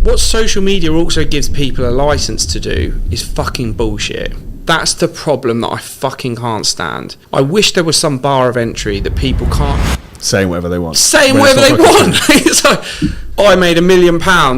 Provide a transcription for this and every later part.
what social media also gives people a license to do is fucking bullshit. That's the problem that I fucking can't stand. I wish there was some bar of entry that people can't... Saying whatever they want. Saying whatever they want. It's like, I made £1 million,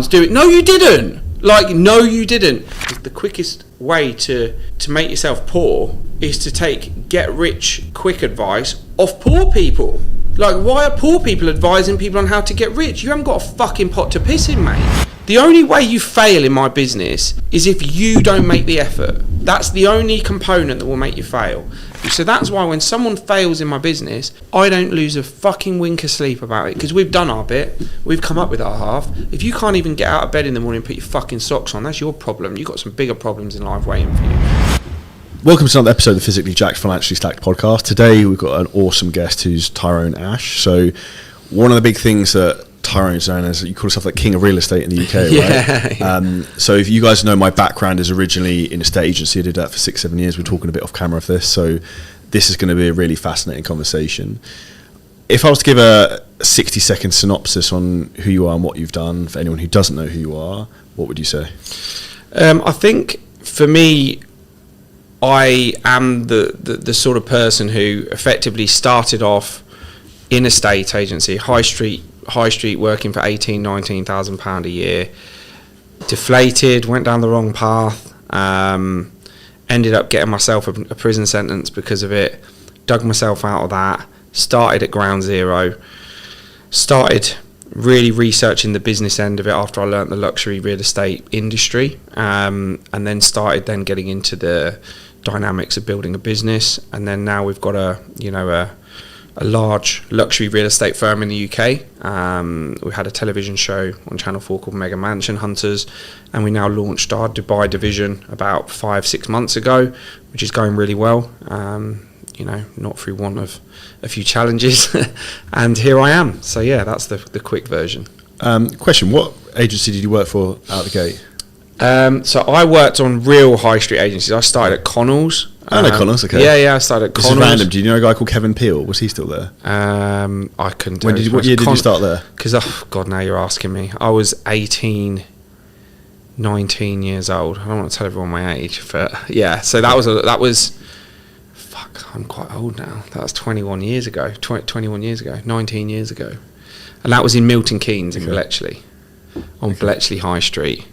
do it. No, you didn't. Like, no, you didn't. The quickest way to make yourself poor is to take get rich quick advice off poor people. Like, why are poor people advising people on how to get rich? You haven't got a fucking pot to piss in, mate. The only way you fail in my business is if you don't make the effort. That's the only component that will make you fail. So that's why when someone fails in my business, I don't lose a fucking wink of sleep about it, because we've done our bit, we've come up with our half. If you can't even get out of bed in the morning and put your fucking socks on, that's your problem. You've got some bigger problems in life waiting for you. Welcome to another episode of the Physically Jacked Financially Stacked podcast. Today we've got an awesome guest who's Tyron Ash. So one of the big things that Tyron's known as, you call yourself like king of real estate in the UK, right? Yeah. So if you guys know, my background is originally in a estate agency. I did that for 6-7 years. We're talking a bit off camera of this, so this is going to be a really fascinating conversation. If I was to give a 60-second synopsis on who you are and what you've done for anyone who doesn't know who you are, what would you say? I think for me, I am the sort of person who effectively started off in a estate agency, high street working for £18,000-19,000 a year, deflated, went down the wrong path, ended up getting myself a prison sentence because of it, dug myself out of that, started at ground zero, started really researching the business end of it after I learnt the luxury real estate industry, and then started getting into the dynamics of building a business. And then now we've got a large luxury real estate firm in the UK. We had a television show on Channel 4 called Mega Mansion Hunters, and we now launched our Dubai division about 5-6 months ago, which is going really well. Not through one of a few challenges, and here I am. So yeah, that's the quick version. Question: what agency did you work for out of the gate? So I worked on real high street agencies. I started at Connell's. I know Connell's, okay. Yeah, I started at Connell's. This is random. Do you know a guy called Kevin Peel? Was he still there? I couldn't tell you. What year did you start there? Because, oh God, now you're asking me. I was 18, 19 years old. I don't want to tell everyone my age, but yeah. So that was. Fuck, I'm quite old now. That was 21 years ago. 19 years ago, and that was in Milton Keynes in Bletchley, on Bletchley High Street.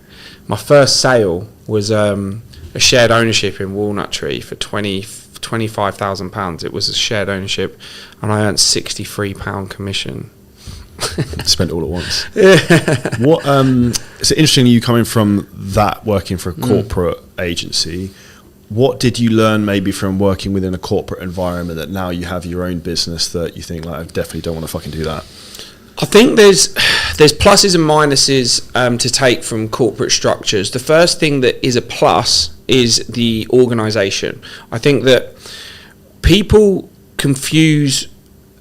My first sale was a shared ownership in Walnut Tree for £25,000. It was a shared ownership, and I earned £63 commission. Spent it all at once. Yeah. What? It's interesting you coming from that, working for a corporate agency. What did you learn maybe from working within a corporate environment that now you have your own business that you think, like, I definitely don't want to fucking do that? I think there's pluses and minuses to take from corporate structures. The first thing that is a plus is the organisation. I think that people confuse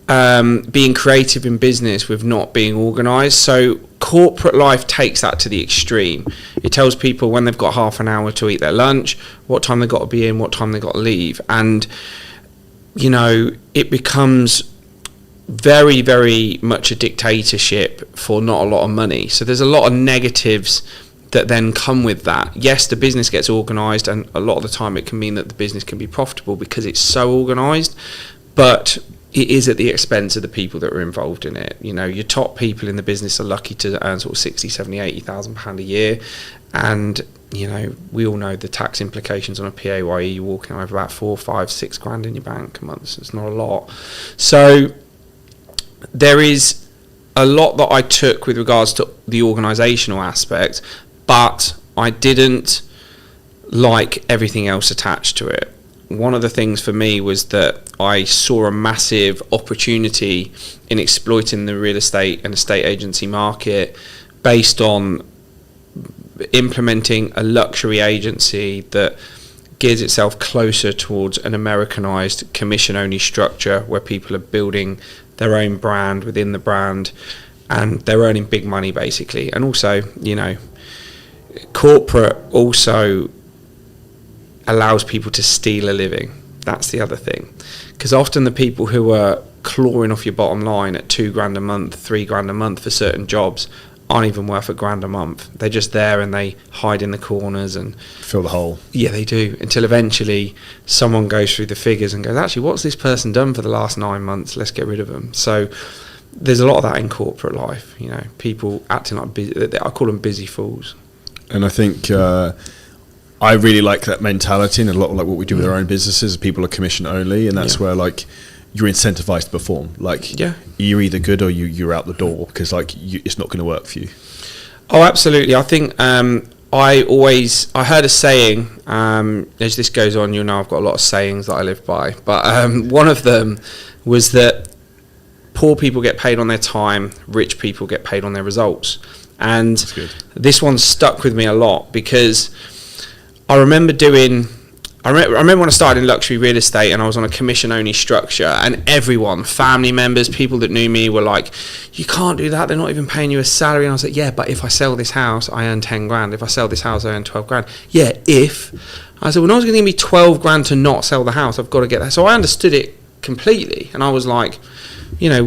being creative in business with not being organised. So corporate life takes that to the extreme. It tells people when they've got half an hour to eat their lunch, what time they've got to be in, what time they've got to leave. And, it becomes very, very much a dictatorship for not a lot of money. So there's a lot of negatives that then come with that. Yes, the business gets organised, and a lot of the time it can mean that the business can be profitable because it's so organised, but it is at the expense of the people that are involved in it. Your top people in the business are lucky to earn sort of 60, 70, 80,000 pound a year, and we all know the tax implications on a PAYE. You're walking over about 4, 5, 6 grand in your bank a month. So it's not a lot. So there is a lot that I took with regards to the organisational aspect, but I didn't like everything else attached to it. One of the things for me was that I saw a massive opportunity in exploiting the real estate and estate agency market based on implementing a luxury agency that gears itself closer towards an Americanized commission-only structure where people are building their own brand within the brand, and they're earning big money basically. And also, corporate also allows people to steal a living. That's the other thing, because often the people who are clawing off your bottom line at £2 grand a month, £3 grand a month for certain jobs aren't even worth £1,000 a month. They're just there and they hide in the corners and fill the hole. Yeah, they do, until eventually someone goes through the figures and goes, actually, what's this person done for the last 9 months? Let's get rid of them. So there's a lot of that in corporate life, you know, people acting like I call them busy fools. And I think I really like that mentality, and a lot of like what we do with our own businesses, people are commission only, and that's where like you're incentivized to perform. Like you're either good or you're out the door, because like it's not going to work for you. Oh, absolutely. I think I heard a saying, as this goes on, you'll know I've got a lot of sayings that I live by, but one of them was that poor people get paid on their time, rich people get paid on their results. And this one stuck with me a lot, because I remember when I started in luxury real estate and I was on a commission-only structure, and everyone, family members, people that knew me were like, you can't do that, they're not even paying you a salary. And I was like, yeah, but if I sell this house, I earn 10 grand. If I sell this house, I earn 12 grand. Yeah, if. I said, well, no one's going to give me 12 grand to not sell the house. I've got to get that. So I understood it completely. And I was like, you know,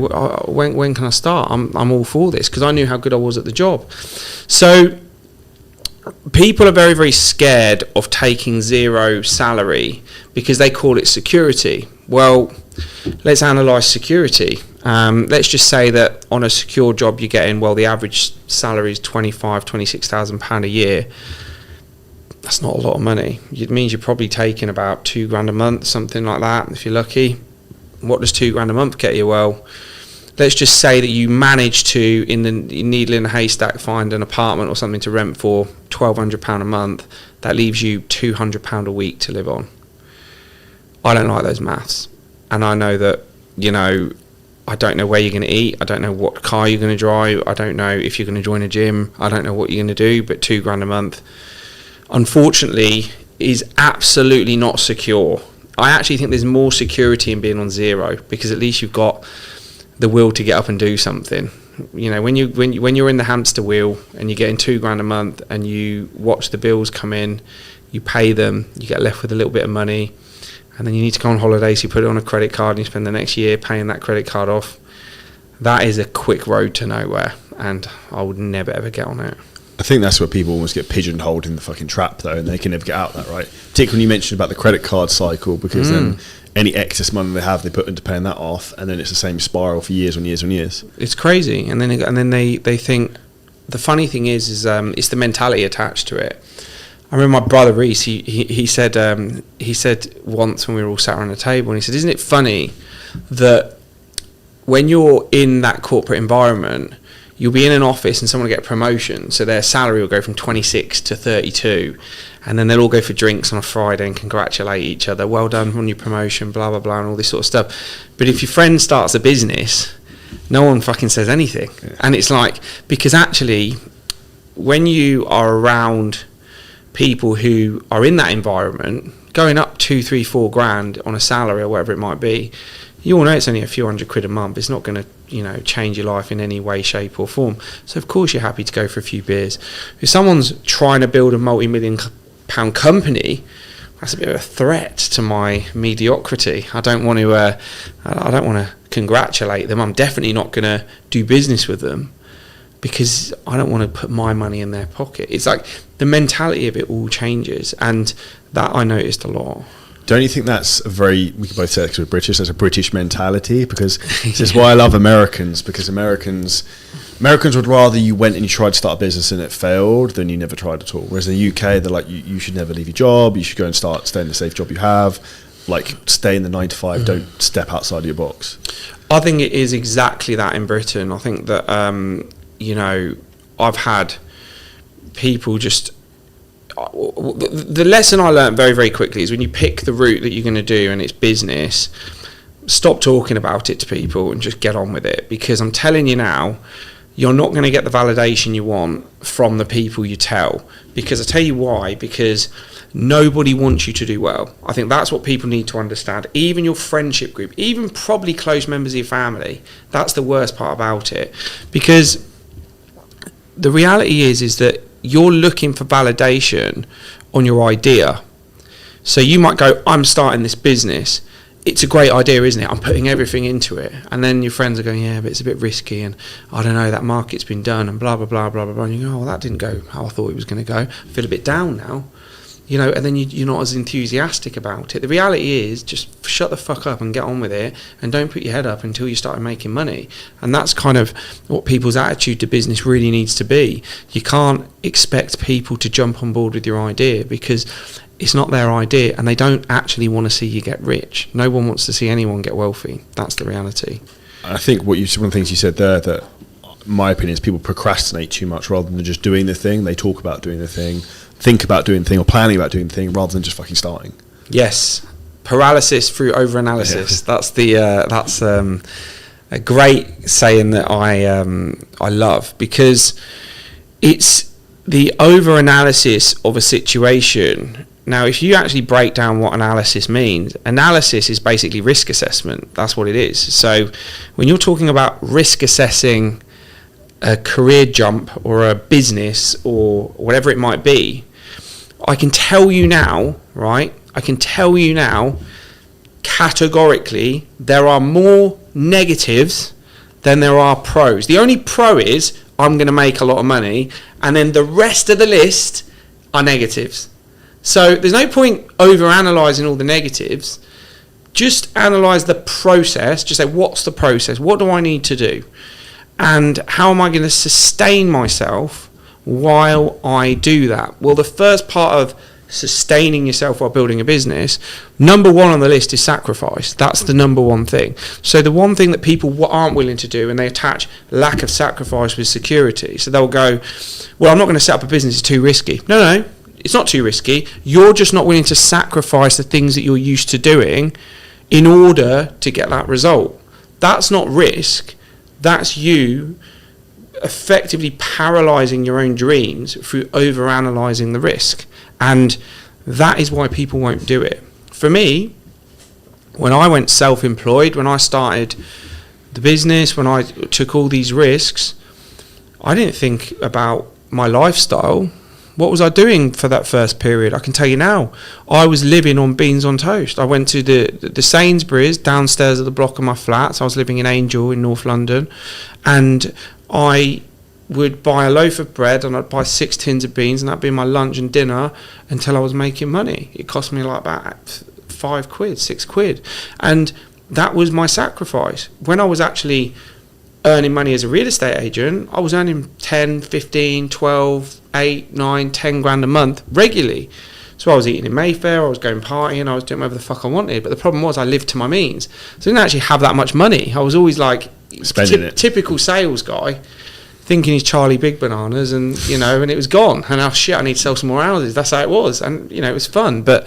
when can I start? I'm all for this, because I knew how good I was at the job. So people are very, very scared of taking zero salary because they call it security. Well, let's analyse security. Let's just say that on a secure job you're getting, well, the average salary is £26,000 a year. That's not a lot of money. It means you're probably taking about £2,000 a month, something like that, if you're lucky. What does £2,000 a month get you? Well, let's just say that you manage to, in the needle in a haystack, find an apartment or something to rent for £1,200 a month. That leaves you £200 a week to live on. I don't like those maths. And I know that, you know, I don't know where you're going to eat. I don't know what car you're going to drive. I don't know if you're going to join a gym. I don't know what you're going to do, but £2,000 a month, unfortunately, is absolutely not secure. I actually think there's more security in being on zero, because at least you've got the will to get up and do something. You know, when you're in the hamster wheel and you're getting £2,000 a month and you watch the bills come in, you pay them, you get left with a little bit of money, and then you need to go on holiday, so you put it on a credit card and you spend the next year paying that credit card off. That is a quick road to nowhere, and I would never ever get on it. I think that's where people almost get pigeonholed in the fucking trap, though, and they can never get out of that, right? Particularly when you mentioned about the credit card cycle, because then any excess money they have, they put into paying that off, and then it's the same spiral for years and years and years. It's crazy, and then they think. The funny thing is it's the mentality attached to it. I remember my brother Reese. He said once when we were all sat around a table, and he said, "Isn't it funny that when you're in that corporate environment, you'll be in an office and someone will get a promotion, so their salary will go from 26 to 32, and then they'll all go for drinks on a Friday and congratulate each other, well done on your promotion, blah, blah, blah, and all this sort of stuff. But if your friend starts a business, no one fucking says anything. Yeah. And it's like, because actually, when you are around people who are in that environment, going up 2, 3, 4 grand on a salary or whatever it might be, you all know it's only a few £100 a month. It's not going to, you know, change your life in any way, shape or form. So of course you're happy to go for a few beers. If someone's trying to build a multi-million pound company, that's a bit of a threat to my mediocrity. I don't want to congratulate them. I'm definitely not going to do business with them, because I don't want to put my money in their pocket. It's like the mentality of it all changes, and that I noticed a lot. Don't you think that's we can both say that because we're British, that's a British mentality? Because this is why I love Americans, because Americans would rather you went and you tried to start a business and it failed than you never tried at all. Whereas in the UK, they're like, you should never leave your job, you should go and stay in the safe job you have, like stay in the 9 to 5, don't step outside of your box. I think it is exactly that in Britain. I think that, you know, I've had people just... The lesson I learned very, very quickly is when you pick the route that you're going to do and it's business, stop talking about it to people and just get on with it. Because I'm telling you now, you're not going to get the validation you want from the people you tell. Because I tell you why, because nobody wants you to do well. I think that's what people need to understand. Even your friendship group, even probably close members of your family, that's the worst part about it. Because the reality is that you're looking for validation on your idea. So you might go, I'm starting this business. it's a great idea, isn't it? I'm putting everything into it. And then your friends are going, yeah, but it's a bit risky, and I don't know, that market's been done, and blah, blah, blah, blah, blah, blah. And you go, oh, well, that didn't go how I thought it was going to go. I feel a bit down now. You know, and then you're not as enthusiastic about it. The reality is, just shut the fuck up and get on with it, and don't put your head up until you start making money. And that's kind of what people's attitude to business really needs to be. You can't expect people to jump on board with your idea, because it's not their idea, and they don't actually want to see you get rich. No one wants to see anyone get wealthy. That's the reality. I think one of the things you said there, that my opinion is people procrastinate too much rather than just doing the thing. They talk about doing the thing, think about doing the thing, or planning about doing the thing, rather than just fucking starting. Yes, paralysis through overanalysis. Yeah. That's a great saying that I love, because it's the overanalysis of a situation. Now, if you actually break down what analysis means, analysis is basically risk assessment. That's what it is. So when you're talking about risk assessing a career jump or a business or whatever it might be, I can tell you now, right? I can tell you now, categorically, there are more negatives than there are pros. The only pro is I'm going to make a lot of money, and then the rest of the list are negatives. So there's no point over-analysing all the negatives. Just analyse the process. Just say, what's the process? What do I need to do? And how am I going to sustain myself while I do that? Well, the first part of sustaining yourself while building a business, number one on the list is sacrifice. That's the number one thing. So the one thing that people aren't willing to do, and they attach lack of sacrifice with security. So they'll go, well, I'm not going to set up a business, it's too risky. No, it's not too risky. You're just not willing to sacrifice the things that you're used to doing in order to get that result. That's not risk. That's you effectively paralysing your own dreams through over-analysing the risk. And that is why people won't do it. For me, when I went self-employed, when I started the business, when I took all these risks, I didn't think about my lifestyle. What was I doing for that first period? I can tell you now, I was living on beans on toast. I went to the Sainsbury's downstairs of the block of my flats. I was living in Angel in North London, and I would buy a loaf of bread and I'd buy 6 tins of beans, and that'd be my lunch and dinner until I was making money. It cost me like about £5, £6, and that was my sacrifice. When I was actually earning money as a real estate agent, I was earning 10, 15, 12, 8, 9, 10 grand a month regularly. So I was eating in Mayfair, I was going partying, I was doing whatever the fuck I wanted. But the problem was I lived to my means. So I didn't actually have that much money. I was always like typical sales guy, thinking he's Charlie Big Bananas, and and it was gone. And oh shit, I need to sell some more houses. That's how it was. And it was fun. But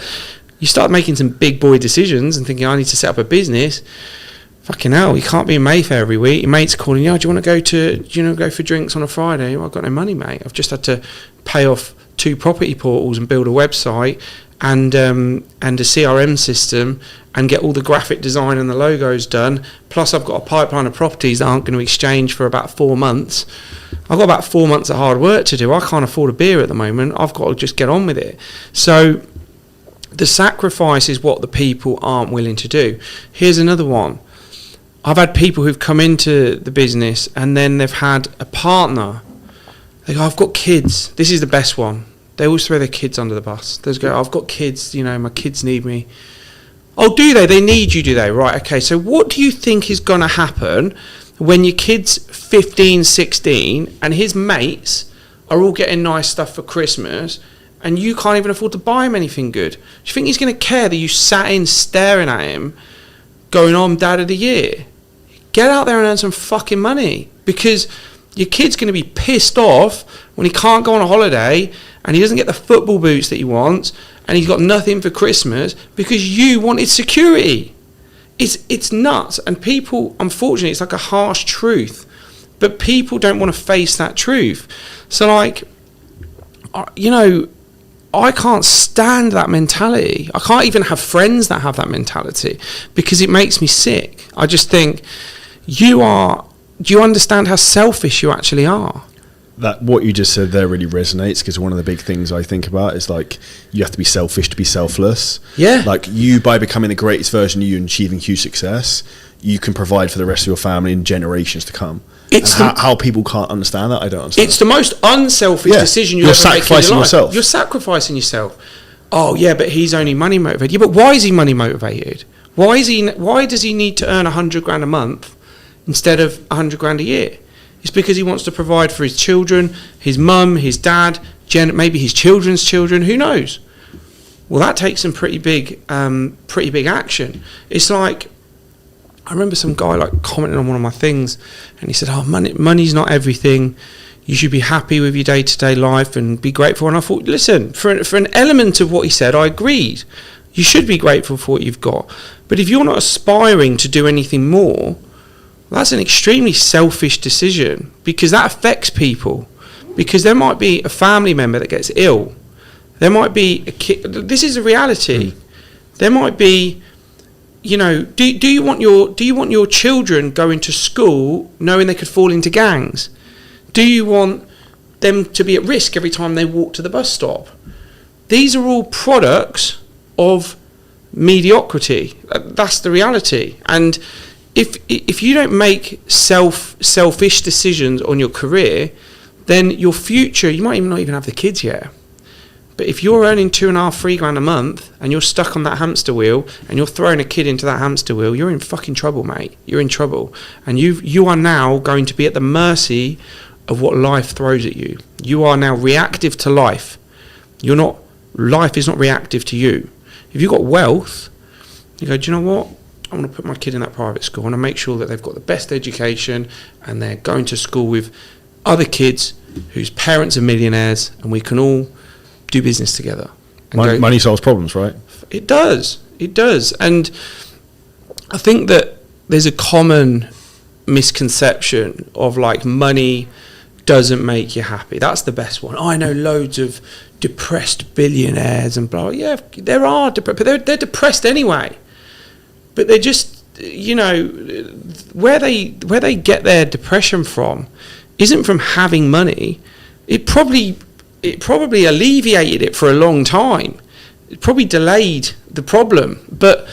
you start making some big boy decisions and thinking, I need to set up a business. Fucking hell, you can't be in Mayfair every week. Your mate's calling you, do you want to go for drinks on a Friday? Well, I've got no money, mate. I've just had to pay off 2 property portals and build a website and a CRM system and get all the graphic design and the logos done. Plus I've got a pipeline of properties that aren't going to exchange for about 4 months. I've got about 4 months of hard work to do. I can't afford a beer at the moment. I've got to just get on with it. So the sacrifice is what the people aren't willing to do. Here's another one. I've had people who've come into the business and then they've had a partner. They go, I've got kids. This is the best one. They always throw their kids under the bus. They go, I've got kids, my kids need me. Oh, do they? They need you, do they? Right, okay. So what do you think is going to happen when your kid's 15, 16 and his mates are all getting nice stuff for Christmas and you can't even afford to buy him anything good? Do you think he's going to care that you sat in staring at him going, I'm dad of the year? Get out there and earn some fucking money, because your kid's going to be pissed off when he can't go on a holiday and he doesn't get the football boots that he wants and he's got nothing for Christmas because you wanted security. It's nuts. And people, unfortunately, it's like a harsh truth, but people don't want to face that truth. So I can't stand that mentality. I can't even have friends that have that mentality because it makes me sick. I just think, do you understand how selfish you actually are? that what you just said there really resonates, because one of the big things I think about is like you have to be selfish to be selfless. Yeah. Like you, by becoming the greatest version of you and achieving huge success, you can provide for the rest of your family and generations to come. It's how people can't understand that, I don't understand. It's the most unselfish decision you're ever making in your life. Yourself. You're sacrificing yourself. Oh yeah, but he's only money motivated. Yeah, but why is he money motivated? Why does he need to earn 100 grand a month instead of 100 grand a year? It's because he wants to provide for his children, his mum, his dad, maybe his children's children. Who knows? Well, that takes some pretty big action. It's like, I remember some guy like commenting on one of my things, and he said, "Oh, money's not everything. You should be happy with your day-to-day life and be grateful." And I thought, listen, for an element of what he said, I agreed. You should be grateful for what you've got. But if you're not aspiring to do anything more, that's an extremely selfish decision, because that affects people. Because there might be a family member that gets ill. There might be a kid. This is a reality. There might be, you know, do you want your children going to school knowing they could fall into gangs? Do you want them to be at risk every time they walk to the bus stop? These are all products of mediocrity. That's the reality. And if you don't make selfish decisions on your career, then your future, you might not even have the kids yet. But if you're earning 2.5, 3 grand a month and you're stuck on that hamster wheel and you're throwing a kid into that hamster wheel, you're in fucking trouble, mate. You're in trouble. And you are now going to be at the mercy of what life throws at you. You are now reactive to life. Life is not reactive to you. If you've got wealth, you go, do you know what? I want to put my kid in that private school. I want to make sure that they've got the best education and they're going to school with other kids whose parents are millionaires, and we can all do business together. Money solves problems, right? It does. And I think that there's a common misconception of like money doesn't make you happy. That's the best one. I know loads of depressed billionaires and blah. Yeah, there are, but they're depressed anyway. But they're just, you know, where they get their depression from isn't from having money. It probably alleviated it for a long time. It probably delayed the problem. But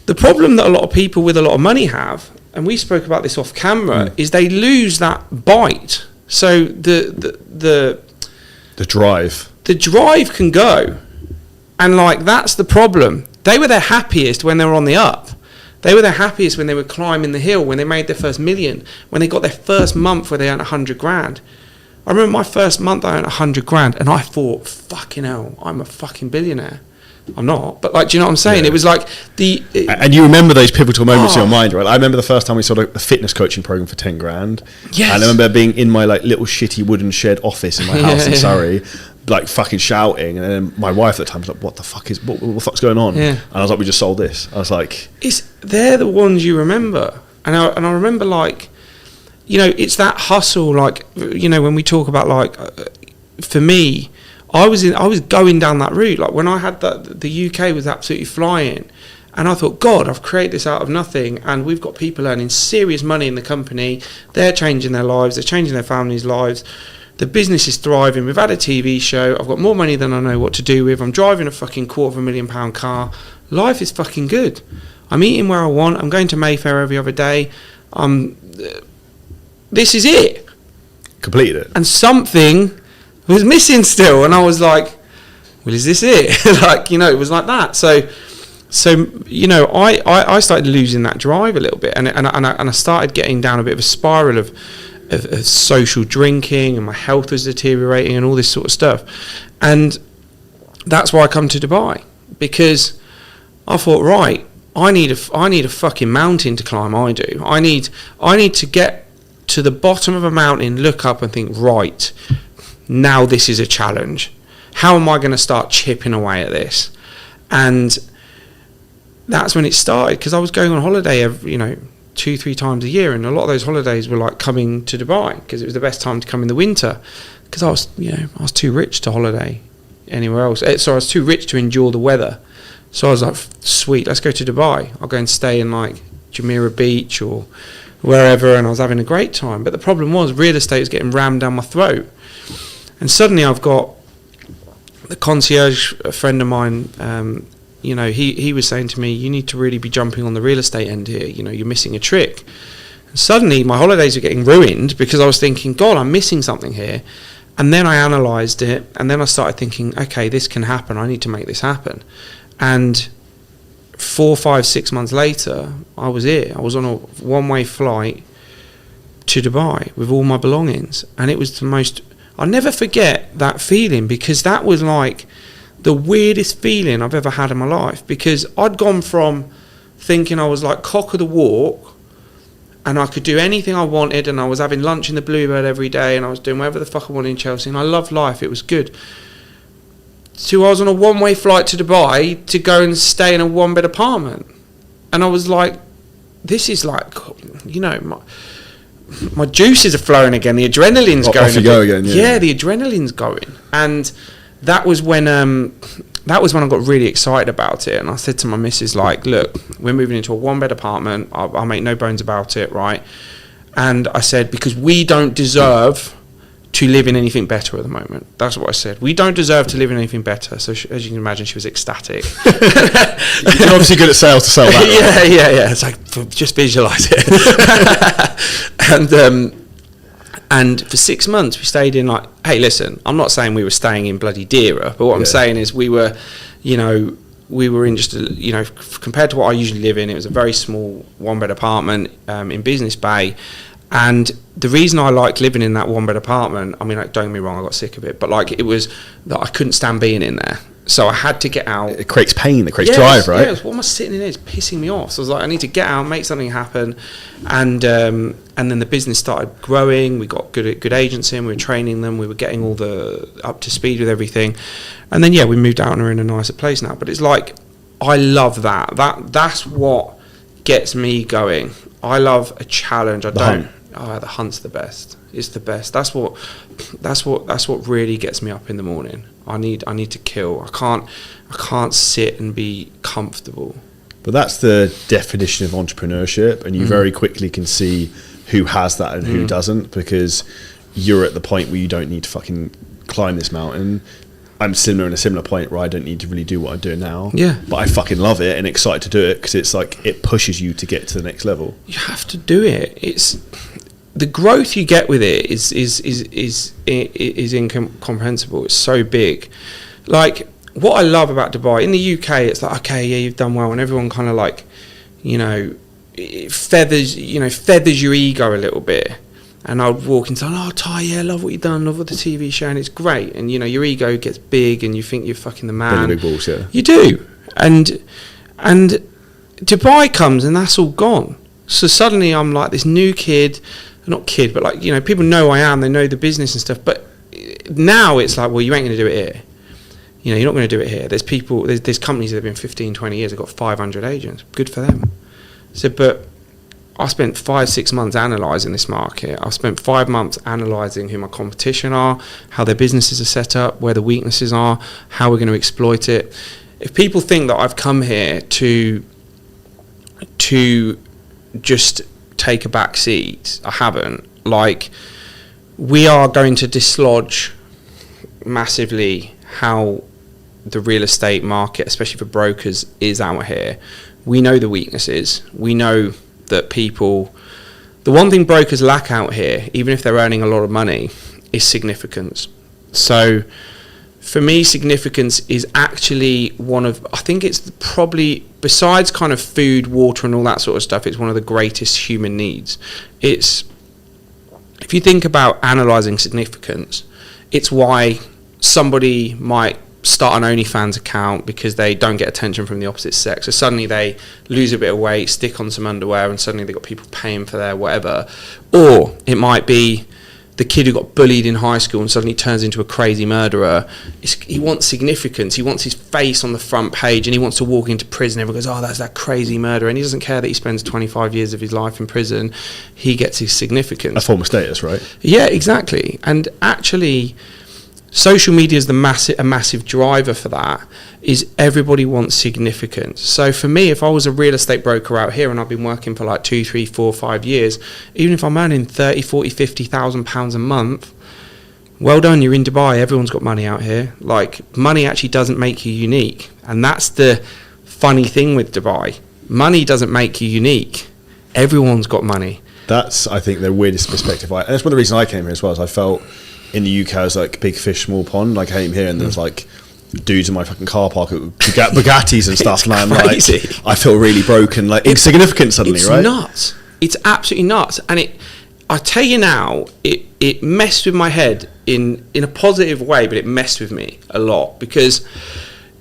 the problem that a lot of people with a lot of money have, and we spoke about this off camera, is they lose that bite. So the drive can go, and like that's the problem. They were their happiest when they were on the up. They were their happiest when they were climbing the hill, when they made their first million, when they got their first month where they earned 100 grand. I remember my first month I earned 100 grand, and I thought, fucking hell, I'm a fucking billionaire. I'm not, but like, do you know what I'm saying? Yeah. It was like and you remember those pivotal moments in your mind, right? I remember the first time we saw a fitness coaching program for 10 grand. Yes. And I remember being in my like little shitty wooden shed office in my house in Surrey, like fucking shouting, and then my wife at the time was like, "What the fuck's going on?" Yeah. And I was like, "We just sold this." I was like, they're the ones you remember, and I remember like, you know, it's that hustle, like, you know, when we talk about like, for me. I was going down that route. Like when I had the UK was absolutely flying, and I thought, God, I've created this out of nothing, and we've got people earning serious money in the company. They're changing their lives. They're changing their families' lives. The business is thriving. We've had a TV show. I've got more money than I know what to do with. I'm driving a fucking £250,000 car. Life is fucking good. I'm eating where I want. I'm going to Mayfair every other day. This is it. Completed it. And something was missing still, and I was like, well, is this it? Like, you know, it was like that. So you know, I started losing that drive a little bit, and I started getting down a bit of a spiral of social drinking, and my health was deteriorating and all this sort of stuff. And that's why I come to Dubai, because I thought, right, I need a fucking mountain to climb. I do. I need to get to the bottom of a mountain, look up and think, right, now this is a challenge. How am I going to start chipping away at this? And that's when it started, because I was going on holiday every, you know, 2-3 times a year, and a lot of those holidays were like coming to Dubai because it was the best time to come in the winter, because I was too rich to holiday anywhere else. So I was too rich to endure the weather. So I was like, sweet, let's go to Dubai. I'll go and stay in like Jumeirah Beach or wherever, and I was having a great time. But the problem was real estate was getting rammed down my throat. And suddenly I've got the concierge, a friend of mine, he was saying to me, you need to really be jumping on the real estate end here. You're missing a trick. And suddenly my holidays were getting ruined because I was thinking, God, I'm missing something here. And then I analysed it, and then I started thinking, okay, this can happen. I need to make this happen. And 4, 5, 6 months later, I was here. I was on a one-way flight to Dubai with all my belongings. And it was the most... I'll never forget that feeling, because that was like the weirdest feeling I've ever had in my life, because I'd gone from thinking I was like cock of the walk and I could do anything I wanted, and I was having lunch in the Bluebird every day, and I was doing whatever the fuck I wanted in Chelsea, and I loved life, it was good. So I was on a one-way flight to Dubai to go and stay in a one-bed apartment, and I was like, this is like, my juices are flowing again, the adrenaline's going. Off you go again, yeah, the adrenaline's going. And that was when I got really excited about it, and I said to my missus, like, look, we're moving into a one-bed apartment, I'll make no bones about it, right? And I said, because we don't deserve to live in anything better at the moment. That's what I said. We don't deserve to live in anything better. So as you can imagine, she was ecstatic. You're obviously good at sales to sell that. Yeah. It's like, just visualise it. And for 6 months we stayed in, like, hey, listen, I'm not saying we were staying in bloody Deira, but what I'm saying is we were in just compared to what I usually live in, it was a very small one-bed apartment in Business Bay. And the reason I liked living in that one-bed apartment, I mean, like, don't get me wrong, I got sick of it, but like, it was that I couldn't stand being in there. So I had to get out. It creates pain, it creates drive, right? Yeah, what am I sitting in here? It's pissing me off. So I was like, I need to get out, make something happen. And then the business started growing. We got good agents in, we were training them, we were getting all the up to speed with everything. And then, we moved out and we're in a nicer place now. But it's like, I love that. That's what gets me going. I love a challenge. The hunt's the best. It's the best. That's what really gets me up in the morning. I need to kill. I can't sit and be comfortable. But that's the definition of entrepreneurship, and you very quickly can see who has that and who doesn't, because you're at the point where you don't need to fucking climb this mountain. I'm in a similar point where I don't need to really do what I'm doing now. Yeah. But I fucking love it and excited to do it, because it's like, it pushes you to get to the next level. You have to do it. It's the growth you get with it is incomprehensible. It's so big. Like, what I love about Dubai, in the UK, it's like, okay, yeah, you've done well, and everyone kind of like, it feathers your ego a little bit. And I'd walk into, Ty, yeah, love what you've done, love what the TV show, and it's great. And your ego gets big, and you think you're fucking the man. Big balls, yeah. You do, and Dubai comes, and that's all gone. So suddenly I'm like this new kid. Not kid, but like, people know I am, they know the business and stuff, but now it's like, well, you ain't going to do it here. You're not going to do it here. There's people, there's companies that have been 15, 20 years, have got 500 agents. Good for them. So, but I spent 5-6 months analysing this market. I spent 5 months analysing who my competition are, how their businesses are set up, where the weaknesses are, how we're going to exploit it. If people think that I've come here to just take a back seat, I haven't. Like, we are going to dislodge massively how the real estate market, especially for brokers, is out here. We know the weaknesses. We know that the one thing brokers lack out here, even if they're earning a lot of money, is significance. So for me, significance is actually I think it's probably, besides kind of food, water and all that sort of stuff, it's one of the greatest human needs. If you think about analysing significance, it's why somebody might start an OnlyFans account because they don't get attention from the opposite sex. So suddenly they lose a bit of weight, stick on some underwear, and suddenly they've got people paying for their whatever. Or it might be the kid who got bullied in high school and suddenly turns into a crazy murderer. He wants significance. He wants his face on the front page, and he wants to walk into prison. Everyone goes, that's that crazy murderer. And he doesn't care that he spends 25 years of his life in prison. He gets his significance. A form of status, right? Yeah, exactly. And actually, social media is a massive driver for that, is everybody wants significance. So for me, if I was a real estate broker out here and I've been working for like 2, 3, 4, 5 years, even if I'm earning 30, 40, 50,000 pounds a month, well done, you're in Dubai, everyone's got money out here. Like, money actually doesn't make you unique. And that's the funny thing with Dubai. Money doesn't make you unique. Everyone's got money. That's, I think, the weirdest perspective. And that's one of the reasons I came here as well, is I felt in the UK I was like big fish, small pond. Like, I came here and there's like dudes in my fucking car park with Bugattis and stuff, and I'm like, I feel really broken, like insignificant suddenly, it's right? It's nuts. It's absolutely nuts. And I tell you now, it messed with my head in a positive way, but it messed with me a lot, because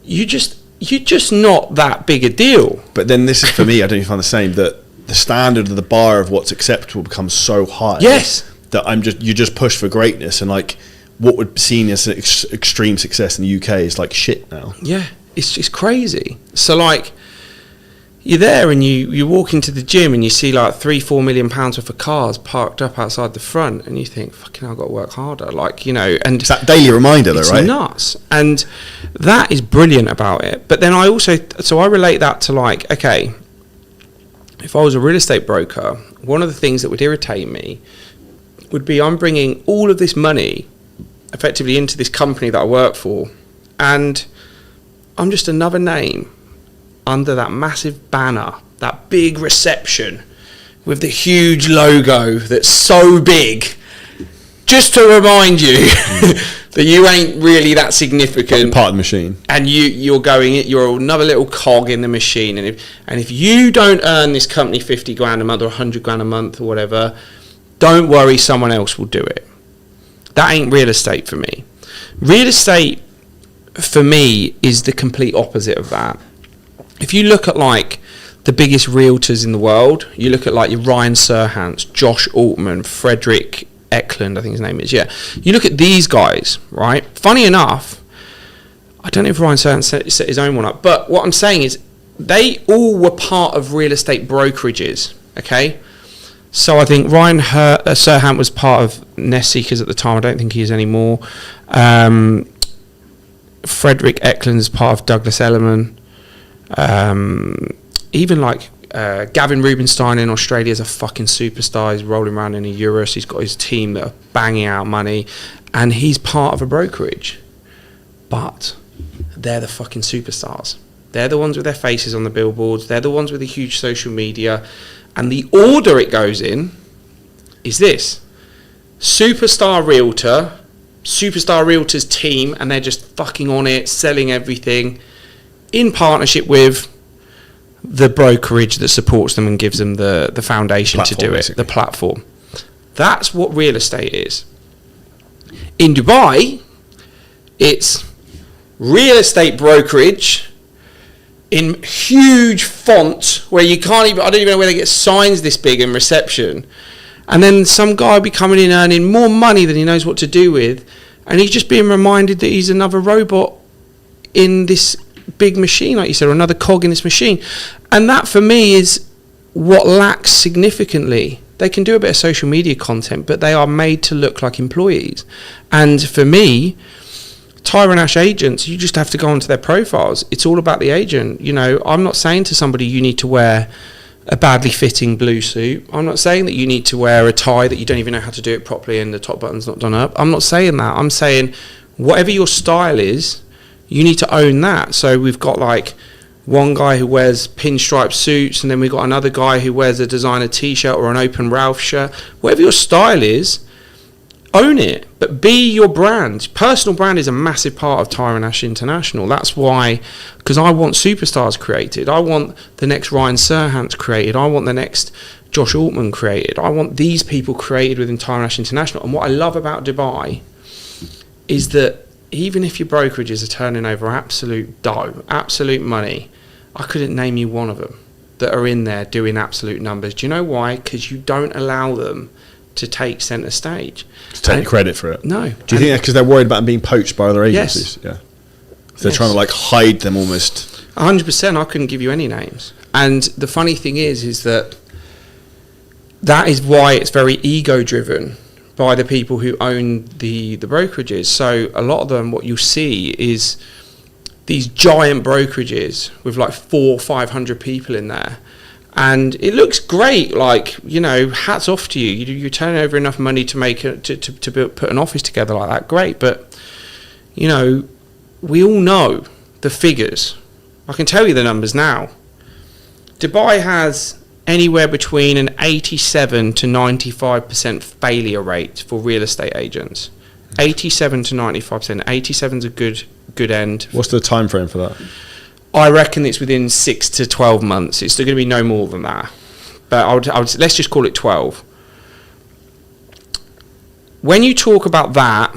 you're just not that big a deal. But then this is, for me, I don't know if you find the same, that the standard of the bar of what's acceptable becomes so high. Yes. That you just push for greatness, and like what would be seen as an extreme success in the UK is like shit now. Yeah, it's just crazy. So like, you're there and you walk into the gym and you see like 3-4 million pounds worth of cars parked up outside the front, and you think, fucking hell, I've got to work harder. Like, you know, and it's that daily reminder though, right? It's nuts. And that is brilliant about it. But then I relate that to like, okay, if I was a real estate broker, one of the things that would irritate me would be I'm bringing all of this money effectively into this company that I work for, and I'm just another name under that massive banner, that big reception with the huge logo that's so big, just to remind you that you ain't really that significant. Part of the machine. And you're another little cog in the machine. And if you don't earn this company 50 grand a month or 100 grand a month or whatever, don't worry, someone else will do it. That ain't real estate for me. Real estate for me is the complete opposite of that. If you look at like the biggest realtors in the world, you look at like your Ryan Serhant, Josh Altman, Frederick Eklund, I think his name is, yeah. You look at these guys, right? Funny enough, I don't know if Ryan Serhant set his own one up, but what I'm saying is they all were part of real estate brokerages, okay? So I think Ryan Serhant was part of Nest Seekers at the time. I don't think he is anymore. Frederick Eklund is part of Douglas Elliman. Even like Gavin Rubinstein in Australia is a fucking superstar. He's rolling around in a Eurus. He's got his team that are banging out money, and he's part of a brokerage. But they're the fucking superstars. They're the ones with their faces on the billboards. They're the ones with the huge social media. And the order it goes in is this: superstar realtor, superstar realtor's team, and they're just fucking on it, selling everything in partnership with the brokerage that supports them and gives them the foundation platform, to do it, basically. The platform. That's what real estate is. In Dubai, it's real estate brokerage in huge font where you can't even, I don't even know where they get signs this big in reception. And then some guy will be coming in earning more money than he knows what to do with, and he's just being reminded that he's another robot in this big machine, like you said, or another cog in this machine. And that for me is what lacks significantly. They can do a bit of social media content, but they are made to look like employees. And for me, Tyron Ash agents, you just have to go onto their profiles. It's all about the agent. You know, I'm not saying to somebody you need to wear a badly fitting blue suit. I'm not saying that you need to wear a tie that you don't even know how to do it properly and the top button's not done up. I'm not saying that. I'm saying whatever your style is, you need to own that. So we've got like one guy who wears pinstripe suits, and then we've got another guy who wears a designer t-shirt or an open Ralph shirt. Whatever your style is, own it, but be your brand. Personal brand is a massive part of Tyron Ash International. That's why, because I want superstars created. I want the next Ryan Serhant created. I want the next Josh Altman created. I want these people created within Tyron Ash International. And what I love about Dubai is that even if your brokerages are turning over absolute dough, absolute money, I couldn't name you one of them that are in there doing absolute numbers. Do you know why? Because you don't allow them to take centre stage. To take credit for it. No. Do you think that's because they're worried about them being poached by other agencies? Yes. Yeah. So they're trying to like hide them almost. 100%. I couldn't give you any names. And the funny thing is that is why it's very ego driven, by the people who own the brokerages. So a lot of them, what you'll see is these giant brokerages with like 400 or 500 people in there. And it looks great, like, you know, hats off to you. You turn over enough money to make put an office together like that, great. But, you know, we all know the figures. I can tell you the numbers now. Dubai has anywhere between an 87 to 95% failure rate for real estate agents. 87 to 95%. 87 is a good end. What's the time frame for that? I reckon it's within 6 to 12 months. It's still going to be no more than that. But I would let's just call it 12. When you talk about that,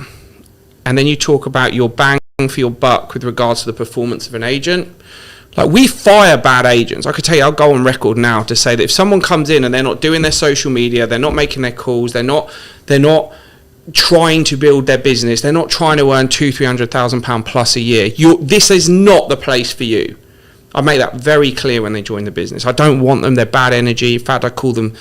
and then you talk about your bang for your buck with regards to the performance of an agent, like, we fire bad agents. I could tell you, I'll go on record now to say that if someone comes in and they're not doing their social media, they're not making their calls, they're not trying to build their business, they're not trying to earn £200,000-300,000 plus a year, this is not the place for you. I make that very clear when they join the business. I don't want them. They're bad energy. In fact, I call them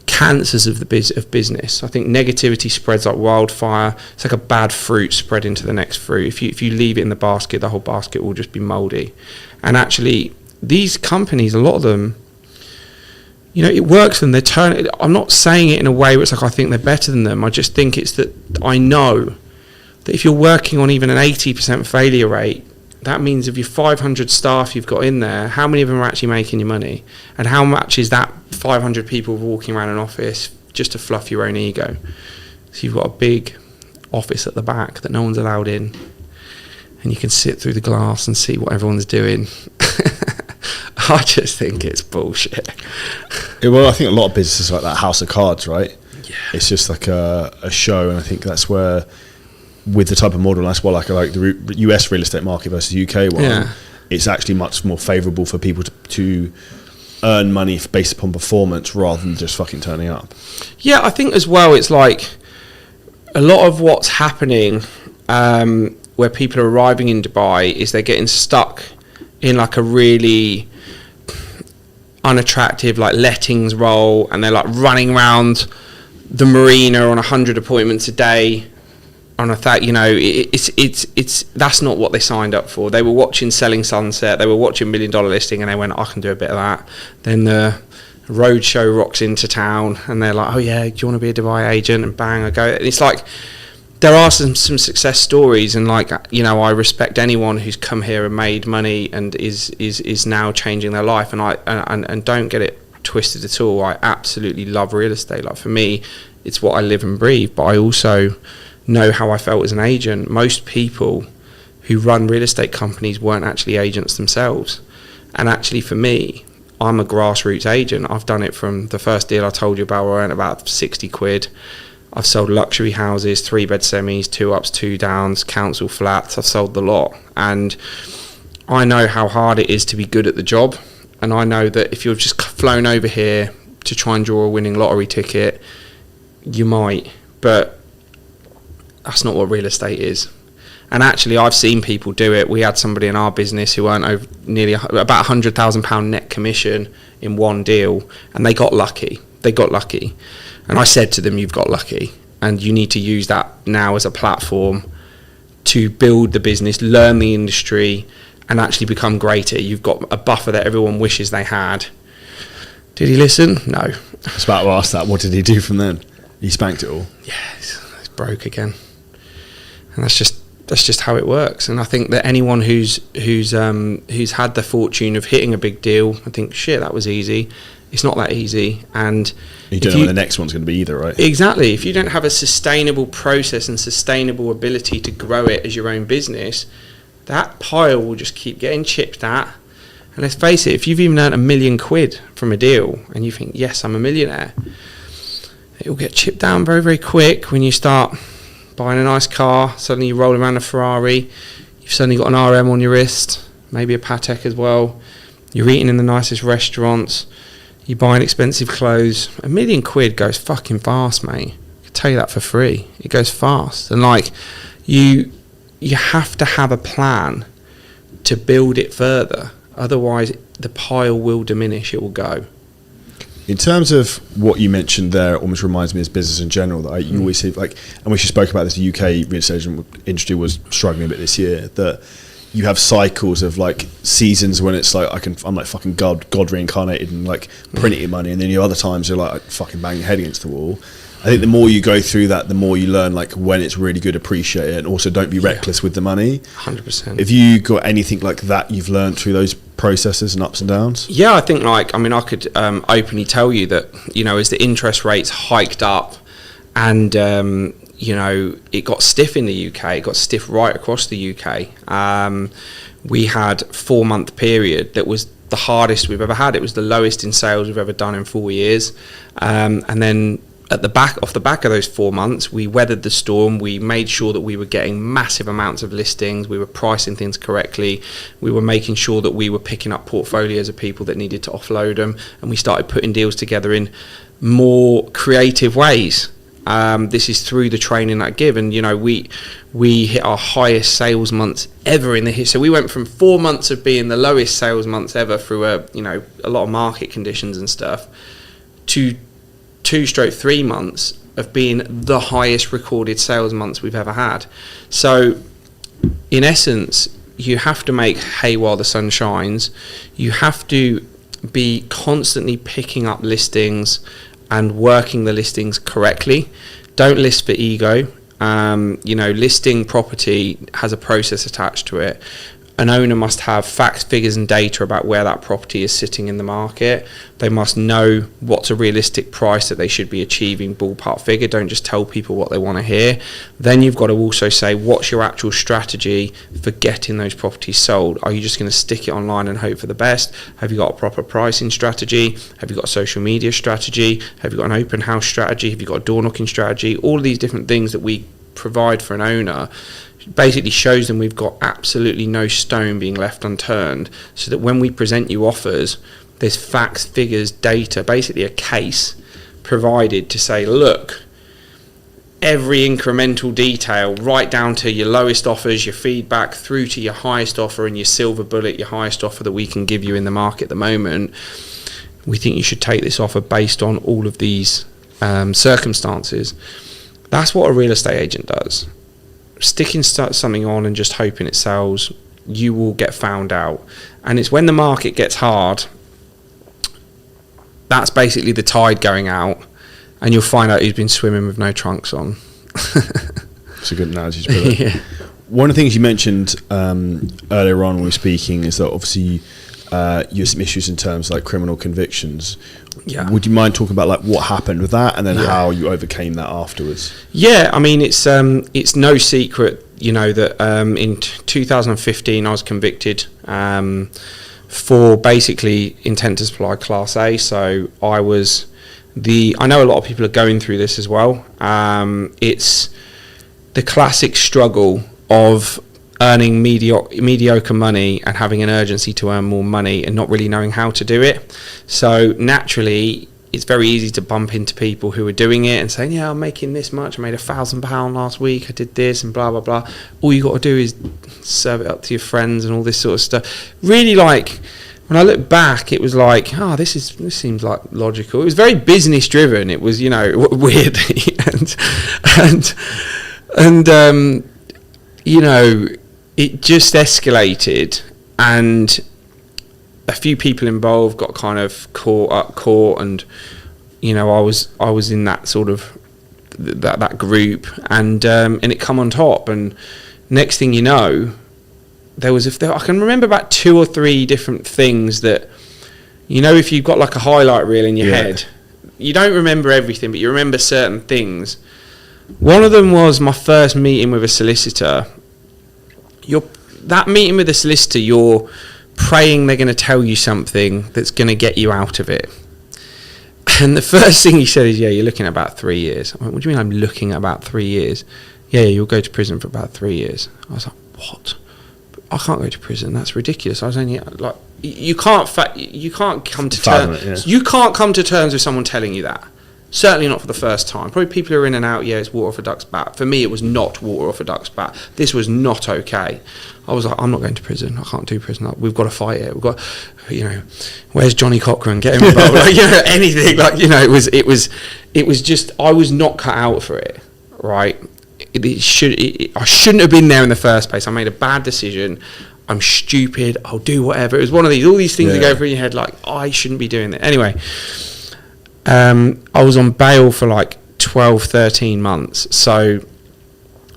cancers of business. I think negativity spreads like wildfire. It's like a bad fruit spread into the next fruit. If you leave it in the basket, the whole basket will just be moldy. And actually, these companies, a lot of them, you know, it works for them. I'm not saying it in a way where it's like I think they're better than them. I just think it's that I know that if you're working on even an 80% failure rate, that means of your 500 staff you've got in there, how many of them are actually making your money? And how much is that 500 people walking around an office just to fluff your own ego? So you've got a big office at the back that no one's allowed in, and you can sit through the glass and see what everyone's doing. I just think it's bullshit. Well, I think a lot of businesses like that, House of Cards, right? Yeah. It's just like a show, and I think that's where, with the type of model, that's why like the US real estate market versus UK one, it's actually much more favourable for people to earn money based upon performance rather than just fucking turning up. Yeah, I think as well, it's like a lot of what's happening where people are arriving in Dubai is they're getting stuck in like a really unattractive like lettings role, and they're like running around the marina on 100 appointments a day on you know, it's that's not what they signed up for. They were watching Selling Sunset, they were watching $1 Million Listing, and they went, I can do a bit of that. Then the roadshow rocks into town, and they're like, oh yeah, do you want to be a Dubai agent? And bang, I go. And it's like, there are some success stories, and like, you know, I respect anyone who's come here and made money and is now changing their life. And I don't get it twisted at all. I absolutely love real estate. Like, for me, it's what I live and breathe. But I also know how I felt as an agent. Most people who run real estate companies weren't actually agents themselves. And actually, for me, I'm a grassroots agent. I've done it from the first deal I told you about, where I earned about 60 quid. I've sold luxury houses, 3-bed semis, 2-ups, 2-downs, council flats. I've sold the lot. And I know how hard it is to be good at the job. And I know that if you're just flown over here to try and draw a winning lottery ticket, you might. But that's not what real estate is. And actually, I've seen people do it. We had somebody in our business who earned about £100,000 net commission in one deal, and they got lucky. And I said to them, you've got lucky, and you need to use that now as a platform to build the business, learn the industry, and actually become greater. You've got a buffer that everyone wishes they had. Did he listen? No. I was about to ask that. What did he do from then? He spanked it all. Yeah, he's broke again. And that's just how it works. And I think that anyone who's had the fortune of hitting a big deal, I think, shit, that was easy. It's not that easy. And you don't know when the next one's going to be either, right? Exactly. If you don't have a sustainable process and sustainable ability to grow it as your own business, that pile will just keep getting chipped at. And let's face it, if you've even earned £1 million from a deal and you think, yes, I'm a millionaire, it will get chipped down very, very quick when you start buying a nice car. Suddenly you roll around a Ferrari, you've suddenly got an RM on your wrist, maybe a Patek as well. You're eating in the nicest restaurants, you're buying expensive clothes. £1 million goes fucking fast, mate. I can tell you that for free. It goes fast. And like, you have to have a plan to build it further. Otherwise, the pile will diminish. It will go. In terms of what you mentioned there, it almost reminds me of business in general. That you always see, like, and we just spoke about this. The UK real estate industry was struggling a bit this year. That you have cycles of like seasons when it's like I'm like fucking God reincarnated and like printing money, and then you have other times you're like fucking banging your head against the wall. I think the more you go through that, the more you learn like when it's really good, appreciate it, and also don't be reckless with the money. 100%. Have you got anything like that you've learned through those processes and ups and downs? Yeah, I think I could openly tell you that, as the interest rates hiked up and, it got stiff in the UK, it got stiff right across the UK. We had 4-month period that was the hardest we've ever had. It was the lowest in sales we've ever done in 4 years. And then off the back of those 4 months, we weathered the storm. We made sure that we were getting massive amounts of listings. We were pricing things correctly. We were making sure that we were picking up portfolios of people that needed to offload them. And we started putting deals together in more creative ways. This is through the training that I give. And, we hit our highest sales months ever in the history. So we went from 4 months of being the lowest sales months ever through a lot of market conditions and stuff to 2-3 months of being the highest recorded sales months we've ever had. So in essence, you have to make hay while the sun shines. You have to be constantly picking up listings and working the listings correctly. Don't list for ego. Listing property has a process attached to it. An owner must have facts, figures and data about where that property is sitting in the market. They must know what's a realistic price that they should be achieving, ballpark figure. Don't just tell people what they want to hear. Then you've got to also say, what's your actual strategy for getting those properties sold? Are you just going to stick it online and hope for the best? Have you got a proper pricing strategy? Have you got a social media strategy? Have you got an open house strategy? Have you got a door knocking strategy? All of these different things that we provide for an owner basically shows them we've got absolutely no stone being left unturned, so that when we present you offers, there's facts, figures, data, basically a case provided to say, look, every incremental detail, right down to your lowest offers, your feedback, through to your highest offer and your silver bullet, your highest offer that we can give you in the market at the moment. We think you should take this offer based on all of these circumstances. That's what a real estate agent does. Sticking something on and just hoping it sells, you will get found out. And it's when the market gets hard, that's basically the tide going out, and you'll find out who's been swimming with no trunks on. It's a good analogy to put it. Yeah. One of the things you mentioned earlier on when we were speaking is that obviously you have some issues in terms like criminal convictions. Yeah. Would you mind talking about like what happened with that and then how you overcame that afterwards? Yeah, I mean it's no secret, that in 2015 I was convicted for basically intent to supply Class A. So I know a lot of people are going through this as well. It's the classic struggle of earning mediocre money and having an urgency to earn more money and not really knowing how to do it. So naturally, it's very easy to bump into people who are doing it and saying, yeah, I'm making this much. I made £1,000 last week. I did this and blah, blah, blah. All you got to do is serve it up to your friends and all this sort of stuff. Really, like, when I look back, it was like, this seems like logical. It was very business driven. It was, weirdly. and it just escalated, and a few people involved got kind of caught, and I was in that sort of that group, and it come on top, and next thing you know, I can remember about 2 or 3 different things that, if you've got like a highlight reel in your head, you don't remember everything, but you remember certain things. One of them was my first meeting with a solicitor. That meeting with a solicitor, you're praying they're going to tell you something that's going to get you out of it. And the first thing he said is, you're looking at about 3 years. I went, what do you mean I'm looking at about 3 years? Yeah, you'll go to prison for about 3 years. I was like, what? I can't go to prison. That's ridiculous. I was only like, you can't come to terms. You can't come to terms with someone telling you that. Certainly not for the first time. Probably people who are in and out, yeah, it's water off a duck's back. For me, it was not water off a duck's back. This was not okay. I was like, I'm not going to prison. I can't do prison. We've got to fight it. We've got, where's Johnny Cochran? Get him involved. Anything. It was just, I was not cut out for it, right? I shouldn't have been there in the first place. I made a bad decision. I'm stupid. I'll do whatever. It was one of all these things that go through your head, like, I shouldn't be doing that. Anyway, I was on bail for like 12, 13 months. So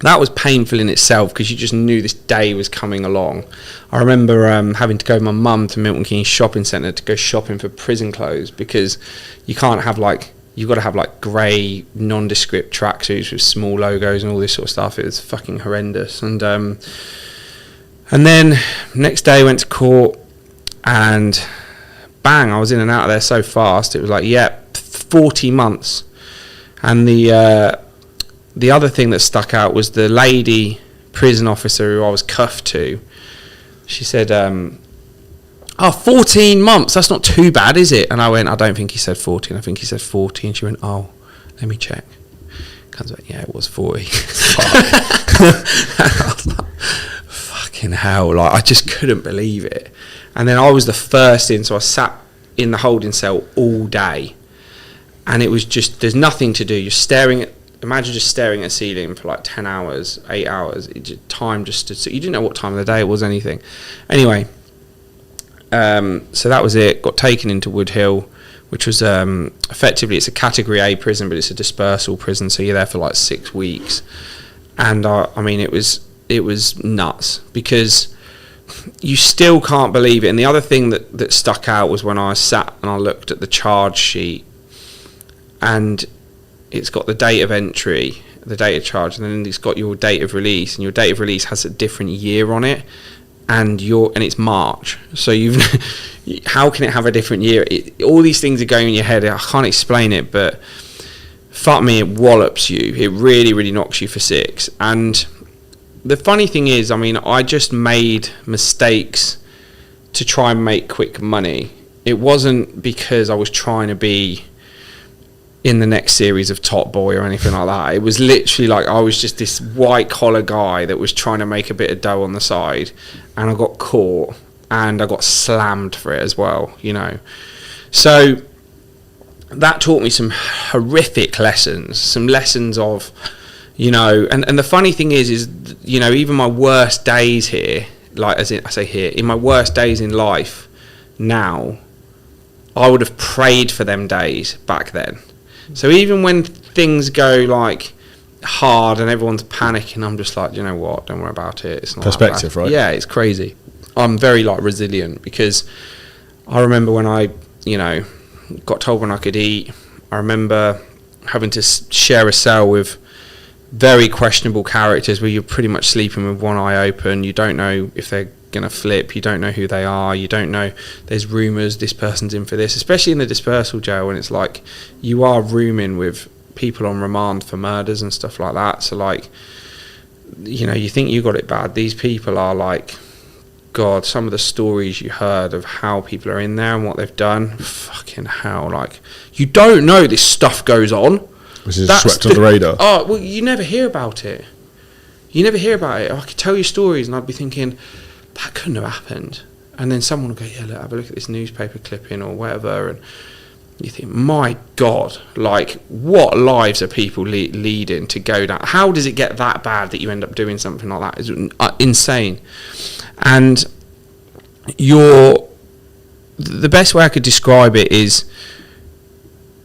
that was painful in itself because you just knew this day was coming along. I remember having to go with my mum to Milton Keynes shopping centre to go shopping for prison clothes because you can't have you've got to have grey nondescript tracksuits with small logos and all this sort of stuff. It was fucking horrendous. And then next day went to court and bang, I was in and out of there so fast. It was 40 months. And the other thing that stuck out was the lady prison officer who I was cuffed to. She said, 14 months, that's not too bad, is it? And I went, I don't think he said 14, I think he said 40. And she went, oh, let me check. Comes back, yeah, it was 40. I was like, fucking hell, I just couldn't believe it. And then I was the first in, so I sat in the holding cell all day. And it was just, there's nothing to do. You're staring at, imagine just staring at a ceiling for 10 hours, 8 hours. Time just stood, so you didn't know what time of the day it was, anything. Anyway, so that was it. Got taken into Wood Hill, which was effectively, it's a category A prison, but it's a dispersal prison, so you're there for 6 weeks. And it was nuts because you still can't believe it. And the other thing that stuck out was when I sat and I looked at the charge sheet, and it's got the date of entry, the date of charge, and then it's got your date of release, and your date of release has a different year on it, and it's March. So how can it have a different year? All these things are going in your head. I can't explain it, but fuck me, it wallops you. It really, really knocks you for 6. And the funny thing is, I just made mistakes to try and make quick money. It wasn't because I was trying to be in the next series of Top Boy or anything like that. It was literally I was just this white collar guy that was trying to make a bit of dough on the side, and I got caught and I got slammed for it as well, So that taught me some horrific lessons, some lessons of, and the funny thing is even my worst days here, in my worst days in life now, I would have prayed for them days back then. So even when things go hard and everyone's panicking, I'm just you know what, don't worry about it. It's not perspective, right? Yeah, it's crazy. I'm very resilient because I remember when I, got told when I could eat. I remember having to share a cell with very questionable characters where you're pretty much sleeping with one eye open. You don't know if they're going to flip. You don't know who they are. You don't know. There's rumours this person's in for this, especially in the dispersal jail when it's you are rooming with people on remand for murders and stuff like that. So you think you got it bad. These people are God, some of the stories you heard of how people are in there and what they've done, fucking hell, you don't know this stuff goes on. Which is swept on the radar. Oh, well, you never hear about it. I could tell you stories and I'd be thinking, that couldn't have happened. And then someone would go, yeah, look, have a look at this newspaper clipping or whatever. And you think, my God, what lives are people leading to go down? How does it get that bad that you end up doing something like that? It's insane. And the best way I could describe it is,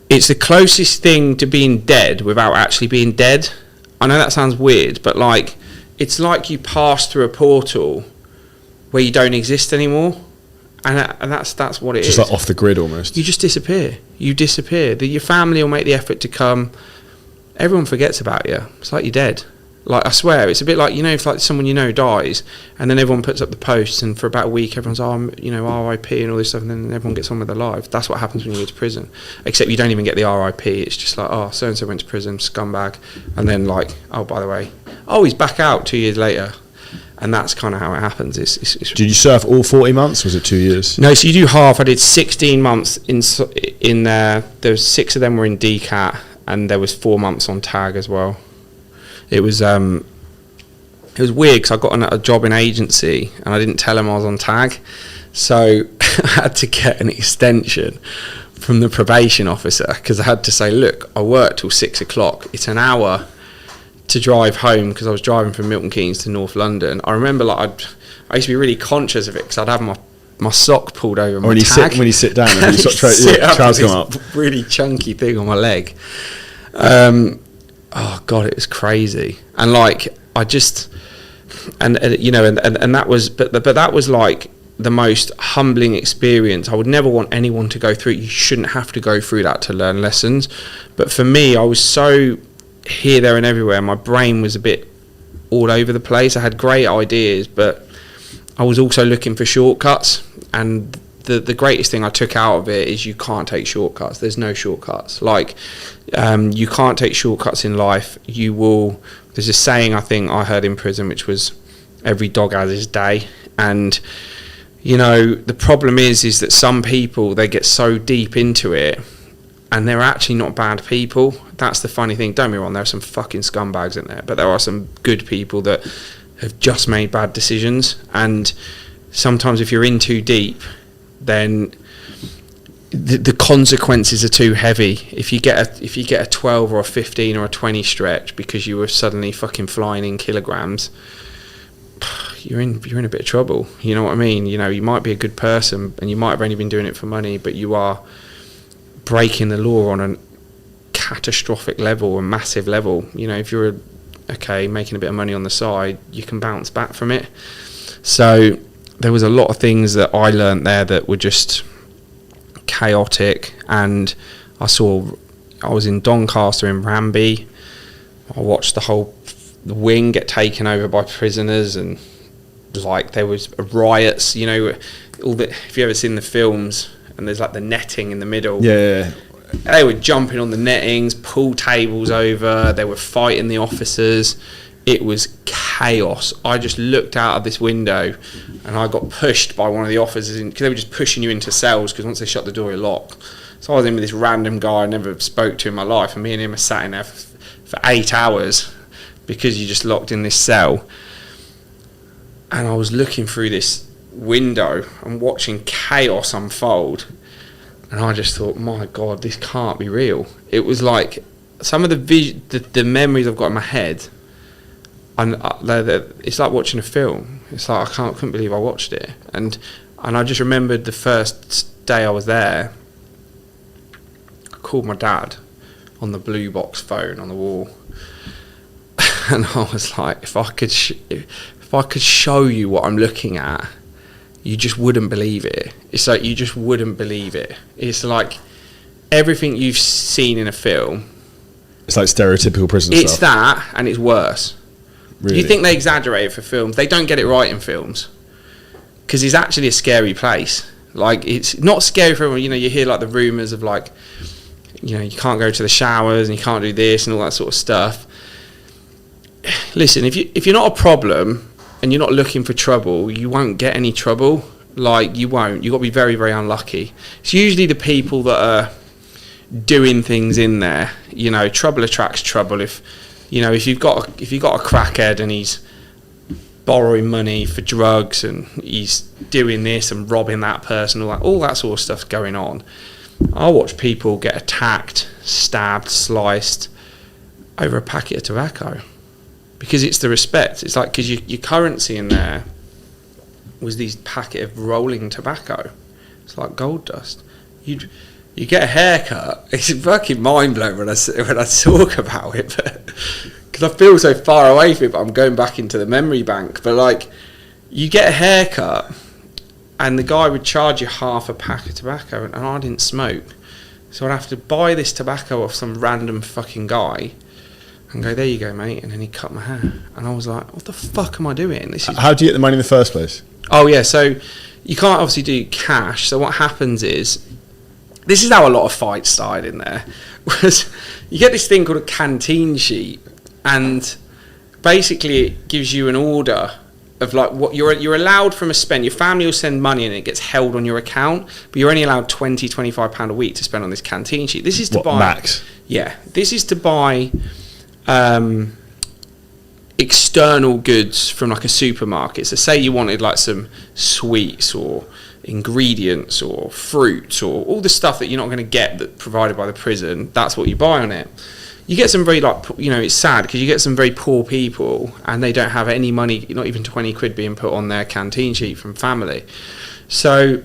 it's the closest thing to being dead without actually being dead. I know that sounds weird, but it's you pass through a portal where you don't exist anymore, and that's what it is. Just off the grid almost. You just disappear. You disappear. Your family will make the effort to come. Everyone forgets about you. It's you're dead. I swear, it's a bit if someone dies, and then everyone puts up the posts, and for about a week everyone's R.I.P. and all this stuff, and then everyone gets on with their life. That's what happens when you go to prison. Except you don't even get the R.I.P. It's just so and so went to prison, scumbag, and then oh, by the way, he's back out 2 years later. and that's kind of how it happens. Did you serve all 40 months? Was it 2 years? No, so you do half. I did 16 months in there. There was 6 of them were in DCAT, and there was 4 months on tag as well. It was weird because I got a job in agency and I didn't tell them I was on tag, so I had to get an extension from the probation officer because I had to say, look, I work till 6 o'clock. It's an hour to drive home because I was driving from Milton Keynes to North London. I remember I used to be really conscious of it because I'd have my sock pulled over my tag. When you sit down and your trousers come up. Really chunky thing on my leg. Oh God, it was crazy. And like I just and you know and that was but that was like the most humbling experience. I would never want anyone to go through it. You shouldn't have to go through that to learn lessons. But for me, I was so here, there and everywhere. My brain was a bit all over the place. I had great ideas, but I was also looking for shortcuts. And the greatest thing I took out of it is you can't take shortcuts. There's no shortcuts. Like, you can't take shortcuts in life. You will. There's a saying I think I heard in prison, which was, every dog has his day. And you know, the problem is that some people, they get so deep into it and they're actually not bad people. That's the funny thing. Don't be wrong, there are some fucking scumbags in there, but there are some good people that have just made bad decisions. And sometimes if you're in too deep, then the consequences are too heavy. If you get a 12 or a 15 or a 20 stretch because you were suddenly fucking flying in kilograms, you're in a bit of trouble. You know what I mean? You know, you might be a good person and you might have only been doing it for money, but you are breaking the law on a catastrophic level, a massive level. You know, if you're making a bit of money on the side, you can bounce back from it. So there was a lot of things that I learnt there that were just chaotic. And I was in Doncaster in Ramsey. I watched the wing get taken over by prisoners, and like there was riots, you know, if you ever seen the films and there's like the netting in the middle, they were jumping on the nettings, pull tables over, they were fighting the officers. It was chaos. I just looked out of this window and I got pushed by one of the officers because they were just pushing you into cells because once they shut the door you lock. So I was in with this random guy I never spoke to in my life, and me and him were sat in there for 8 hours because you just locked in this cell. And I was looking through this window and watching chaos unfold, and I just thought, my God, this can't be real. It was like some of the memories I've got in my head, and it's like watching a film. It's like I couldn't believe I watched it. And I just remembered the first day I was there, I called my dad on the blue box phone on the wall. And I was like, if I could show you what I'm looking at, you just wouldn't believe it. It's like you just wouldn't believe it. It's like everything you've seen in a film. It's like stereotypical prison stuff. It's that, and it's worse. Really? You think they exaggerate it for films? They don't get it right in films because it's actually a scary place. Like, it's not scary for everyone. You know, you hear like the rumours of like, you know, you can't go to the showers and you can't do this and all that sort of stuff. Listen, if you're not a problem and you're not looking for trouble, you won't get any trouble. Like, you won't. You've got to be very, very unlucky. It's usually the people that are doing things in there. You know, trouble attracts trouble. If you've got a crackhead and he's borrowing money for drugs and he's doing this and robbing that person, all that sort of stuff's going on. I watch people get attacked, stabbed, sliced over a packet of tobacco. Because it's the respect. It's like, because your currency in there was these packet of rolling tobacco. It's like gold dust. You get a haircut. It's fucking mind blowing when I talk about it, because I feel so far away from it. But I'm going back into the memory bank. But like, you get a haircut, and the guy would charge you half a pack of tobacco, and I didn't smoke, so I'd have to buy this tobacco off some random fucking guy. And go, there you go, mate. And then he cut my hair. And I was like, what the fuck am I doing? How do you get the money in the first place? Oh, yeah. So you can't obviously do cash. So what happens is, this is how a lot of fights started in there, was you get this thing called a canteen sheet. And basically it gives you an order of like what you're allowed from a spend. Your family will send money and it gets held on your account, but you're only allowed £20-25 a week to spend on this canteen sheet. This is to buy max. Yeah, this is to buy external goods from like a supermarket. So say you wanted like some sweets or ingredients or fruits or all the stuff that you're not going to get that provided by the prison. That's what you buy on it. You get some very like, you know, it's sad because you get some very poor people and they don't have any money, not even 20 quid being put on their canteen sheet from family. So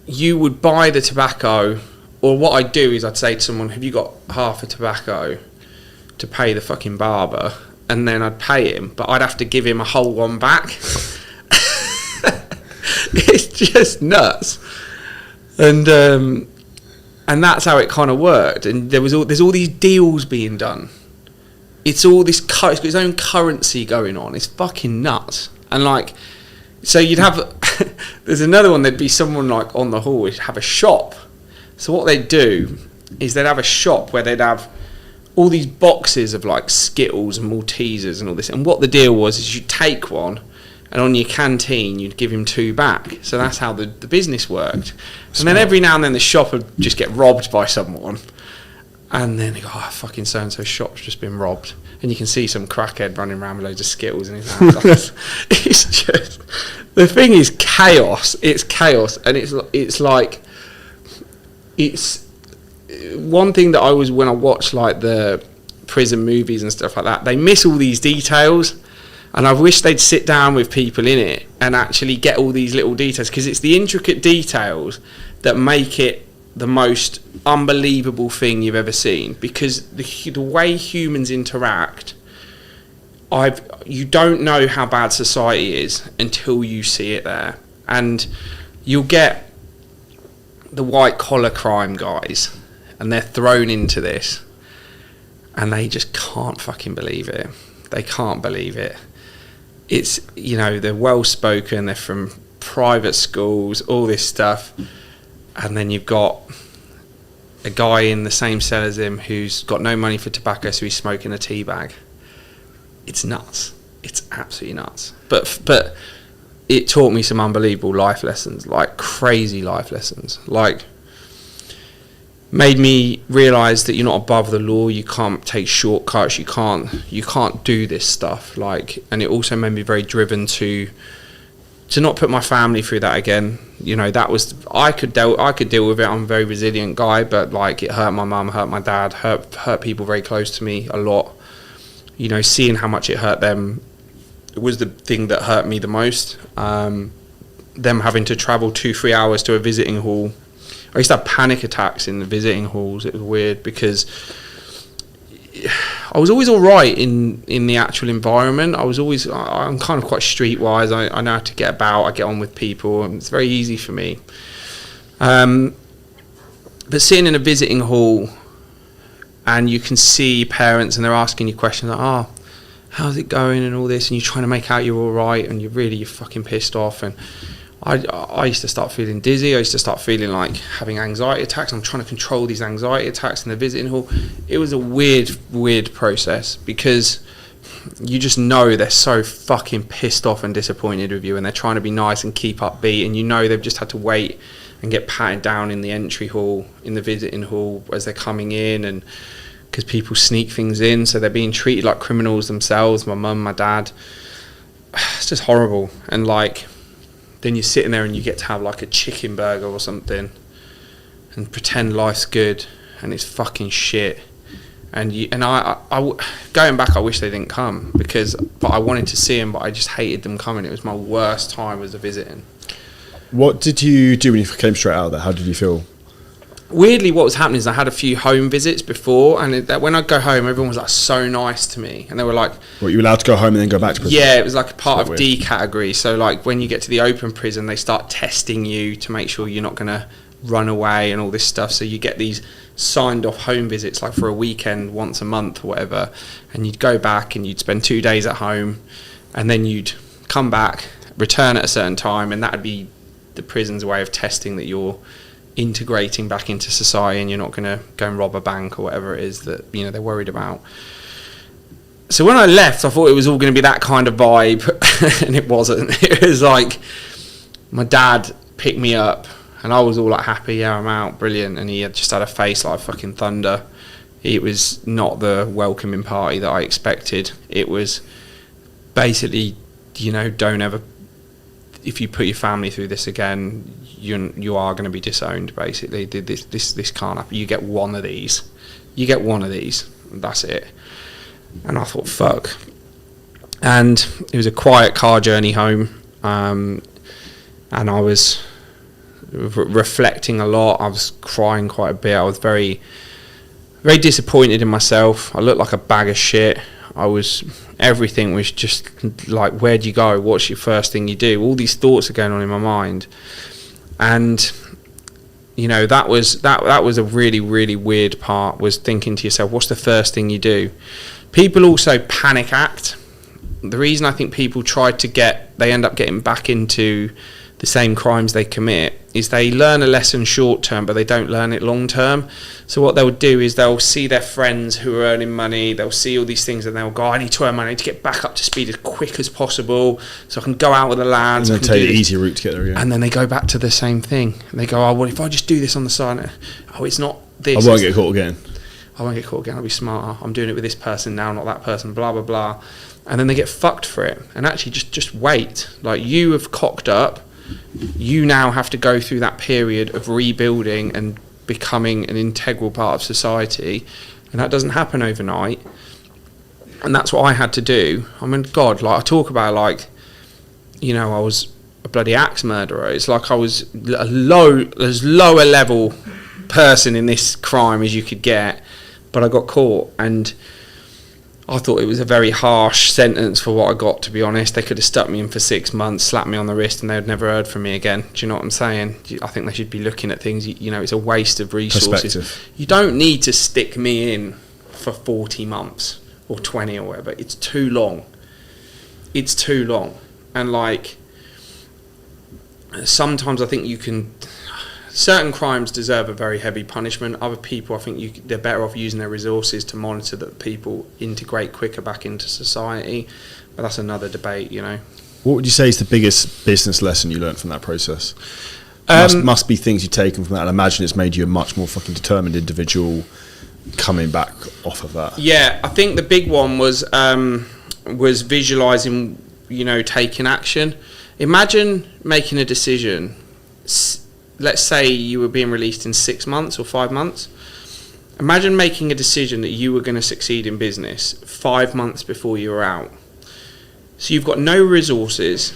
you would buy the tobacco, or what I'd do is I'd say to someone, have you got half a tobacco to pay the fucking barber? And then I'd pay him, but I'd have to give him a whole one back. It's just nuts. And that's how it kind of worked. And there's all these deals being done. It's all this, it's got its own currency going on. It's fucking nuts. And like, so you'd have, there's another one, there'd be someone like on the hall, would have a shop. So what they'd do is they'd have a shop where they'd have all these boxes of like Skittles and Maltesers and all this. And what the deal was is you'd take one, and on your canteen you'd give him 2 back. So that's how the business worked. And then every now and then the shop would just get robbed by someone, and then they go, oh, fucking so-and-so shop's just been robbed, and you can see some crackhead running around with loads of Skittles in his hands. It's just, the thing is chaos. It's chaos. And it's like, it's one thing that I was, when I watch like the prison movies and stuff like that, they miss all these details. And I wish they'd sit down with people in it and actually get all these little details, because it's the intricate details that make it the most unbelievable thing you've ever seen. Because the way humans interact, you don't know how bad society is until you see it there. And you'll get the white collar crime guys, and they're thrown into this, and they just can't fucking believe it. They can't believe it. It's, you know, they're well spoken, they're from private schools, all this stuff, and then you've got a guy in the same cell as him who's got no money for tobacco, so he's smoking a tea bag. It's nuts. It's absolutely nuts. But it taught me some unbelievable life lessons, like crazy life lessons. Like, made me realise that you're not above the law. You can't take shortcuts. You can't do this stuff. Like, and it also made me very driven to not put my family through that again. You know, that was, I could deal with it. I'm a very resilient guy, but like, it hurt my mum, hurt my dad, hurt people very close to me a lot. You know, seeing how much it hurt them was the thing that hurt me the most. Them having to travel 2-3 hours to a visiting hall. I used to have panic attacks in the visiting halls. It was weird because I was always all right in the actual environment. I'm kind of quite streetwise. I know how to get about. I get on with people, and it's very easy for me. But sitting in a visiting hall, and you can see parents, and they're asking you questions like, "Oh, how's it going?" and all this, and you're trying to make out you're all right, and you're fucking pissed off. And I used to start feeling dizzy. I used to start feeling like having anxiety attacks. I'm trying to control these anxiety attacks in the visiting hall. It was a weird process, because you just know they're so fucking pissed off and disappointed with you, and they're trying to be nice and keep upbeat, and you know they've just had to wait and get patted down in the entry hall, in the visiting hall as they're coming in, and because people sneak things in, so they're being treated like criminals themselves. My mum, my dad. It's just horrible. And like, then you're sitting there and you get to have like a chicken burger or something and pretend life's good, and it's fucking shit. And I going back, I wish they didn't come, but I wanted to see them, but I just hated them coming. It was my worst time as a visiting. What did you do when you came straight out of there? How did you feel? Weirdly, what was happening is I had a few home visits before, and when I'd go home, everyone was like so nice to me, and they were like, "What, you were allowed to go home and then go back to prison?" Yeah, it was like a part of weird. D category. So like when you get to the open prison, they start testing you to make sure you're not going to run away and all this stuff. So you get these signed off home visits, like for a weekend, once a month or whatever, and you'd go back and you'd spend 2 days at home, and then you'd come back, return at a certain time, and that'd be the prison's way of testing that you're integrating back into society and you're not going to go and rob a bank or whatever it is that, you know, they're worried about. So when I left, I thought it was all going to be that kind of vibe, and it wasn't. It was like my dad picked me up, and I was all like happy, yeah, I'm out, brilliant, and he had just had a face like fucking thunder. It was not the welcoming party that I expected. It was basically, don't ever, if you put your family through this again, you are going to be disowned. Basically, this can't happen. You get one of these. That's it. And I thought, fuck. And it was a quiet car journey home, and I was reflecting a lot. I was crying quite a bit. I was very, very disappointed in myself. I looked like a bag of shit. Everything was just like, where do you go? What's your first thing you do? All these thoughts are going on in my mind, and that was a really, really weird part, was thinking to yourself, what's the first thing you do? People also panic act. The reason I think people they end up getting back into the same crimes they commit is they learn a lesson short term, but they don't learn it long term. So what they'll do is they'll see their friends who are earning money, they'll see all these things, and they'll go, I need to earn money, I need to get back up to speed as quick as possible so I can go out with the lads. And they'll take the easier route to get there again. And then they go back to the same thing. And they go, oh, well, if I just do this on the side, it's not this. I won't get caught again. I'll be smarter. I'm doing it with this person now, not that person, blah, blah, blah. And then they get fucked for it. And actually, just wait. Like, you have cocked up. You now have to go through that period of rebuilding and becoming an integral part of society. And that doesn't happen overnight. And that's what I had to do. I mean, God, like, I talk about, like, I was a bloody axe murderer. It's like I was as lower level person in this crime as you could get. But I got caught, and I thought it was a very harsh sentence for what I got, to be honest. They could have stuck me in for 6 months, slapped me on the wrist, and they would never heard from me again. Do you know what I'm saying? I think they should be looking at things, it's a waste of resources. You don't need to stick me in for 40 months or 20 or whatever. It's too long. And, like, sometimes I think certain crimes deserve a very heavy punishment. Other people, I think they're better off using their resources to monitor that people integrate quicker back into society. But that's another debate, What would you say is the biggest business lesson you learned from that process? Must be things you've taken from that. I imagine it's made you a much more fucking determined individual coming back off of that. Yeah, I think the big one was visualising, taking action. Imagine making a decision. Let's say you were being released in 6 months or 5 months. Imagine making a decision that you were going to succeed in business 5 months before you were out. So you've got no resources,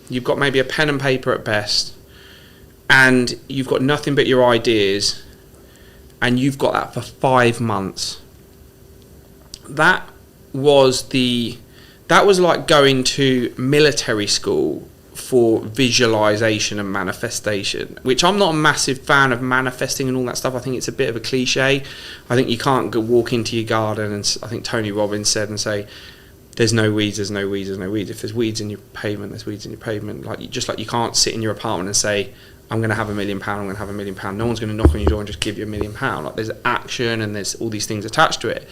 you've got maybe a pen and paper at best, and you've got nothing but your ideas, and you've got that for 5 months. That was like going to military school for visualization and manifestation, which I'm not a massive fan of manifesting and all that stuff. I think it's a bit of a cliche. I think you can't go walk into your garden, and I think Tony Robbins said, and say, there's no weeds, there's no weeds, there's no weeds. If there's weeds in your pavement, there's weeds in your pavement. Like you can't sit in your apartment and say, I'm going to have £1 million, I'm going to have £1 million. No one's going to knock on your door and just give you £1 million. Like, there's action and there's all these things attached to it.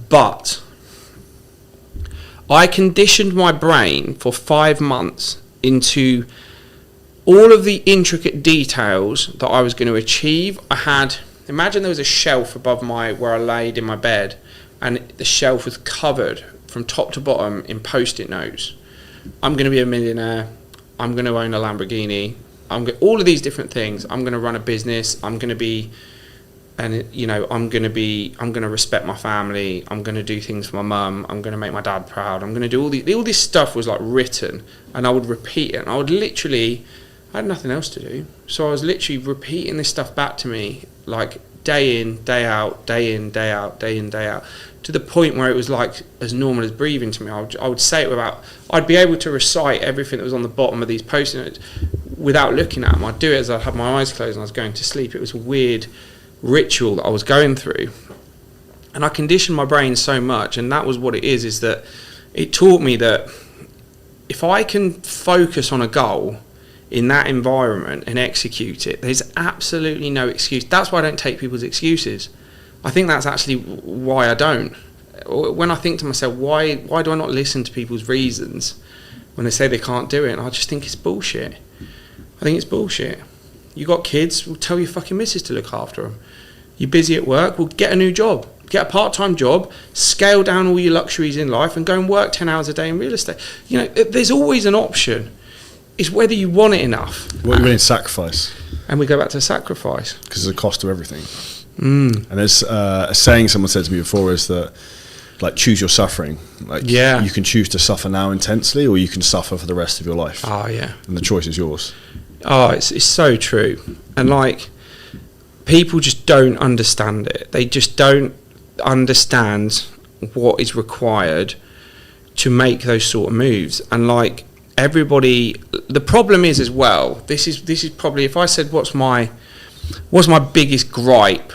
But I conditioned my brain for 5 months into all of the intricate details that I was going to achieve. Imagine there was a shelf above where I laid in my bed, and the shelf was covered from top to bottom in post-it notes. I'm going to be a millionaire. I'm going to own a Lamborghini. All of these different things. I'm going to run a business. I'm going to respect my family. I'm going to do things for my mum. I'm going to make my dad proud. I'm going to do all this stuff was like written, and I would repeat it. And I had nothing else to do, so I was literally repeating this stuff back to me, like day in, day out, day in, day out, day in, day out, to the point where it was like as normal as breathing to me. I would say it I'd be able to recite everything that was on the bottom of these post-it notes without looking at them. I'd do it as I had my eyes closed and I was going to sleep. It was a weird ritual that I was going through, and I conditioned my brain so much, and that was what it is that it taught me that if I can focus on a goal in that environment and execute it, there's absolutely no excuse. That's why I don't take people's excuses. I think that's actually why I don't. when I think to myself, why do I not listen to people's reasons when they say they can't do it? And I just think it's bullshit. I think it's bullshit. You got kids, well, tell your fucking missus to look after them. You're busy at work, well, get a new job. Get a part-time job, scale down all your luxuries in life and go and work 10 hours a day in real estate. You know, there's always an option. It's whether you want it enough. What are you willing to sacrifice? And we go back to sacrifice. Because there's a cost to everything. And there's a saying someone said to me before is that, like, choose your suffering. Like, you can choose to suffer now intensely, or you can suffer for the rest of your life. Oh, yeah. And the choice is yours. Oh, it's so true. And, like, people just don't understand it. They just don't understand what is required to make those sort of moves. And, like, everybody, the problem is as well, this is probably, if I said what's my biggest gripe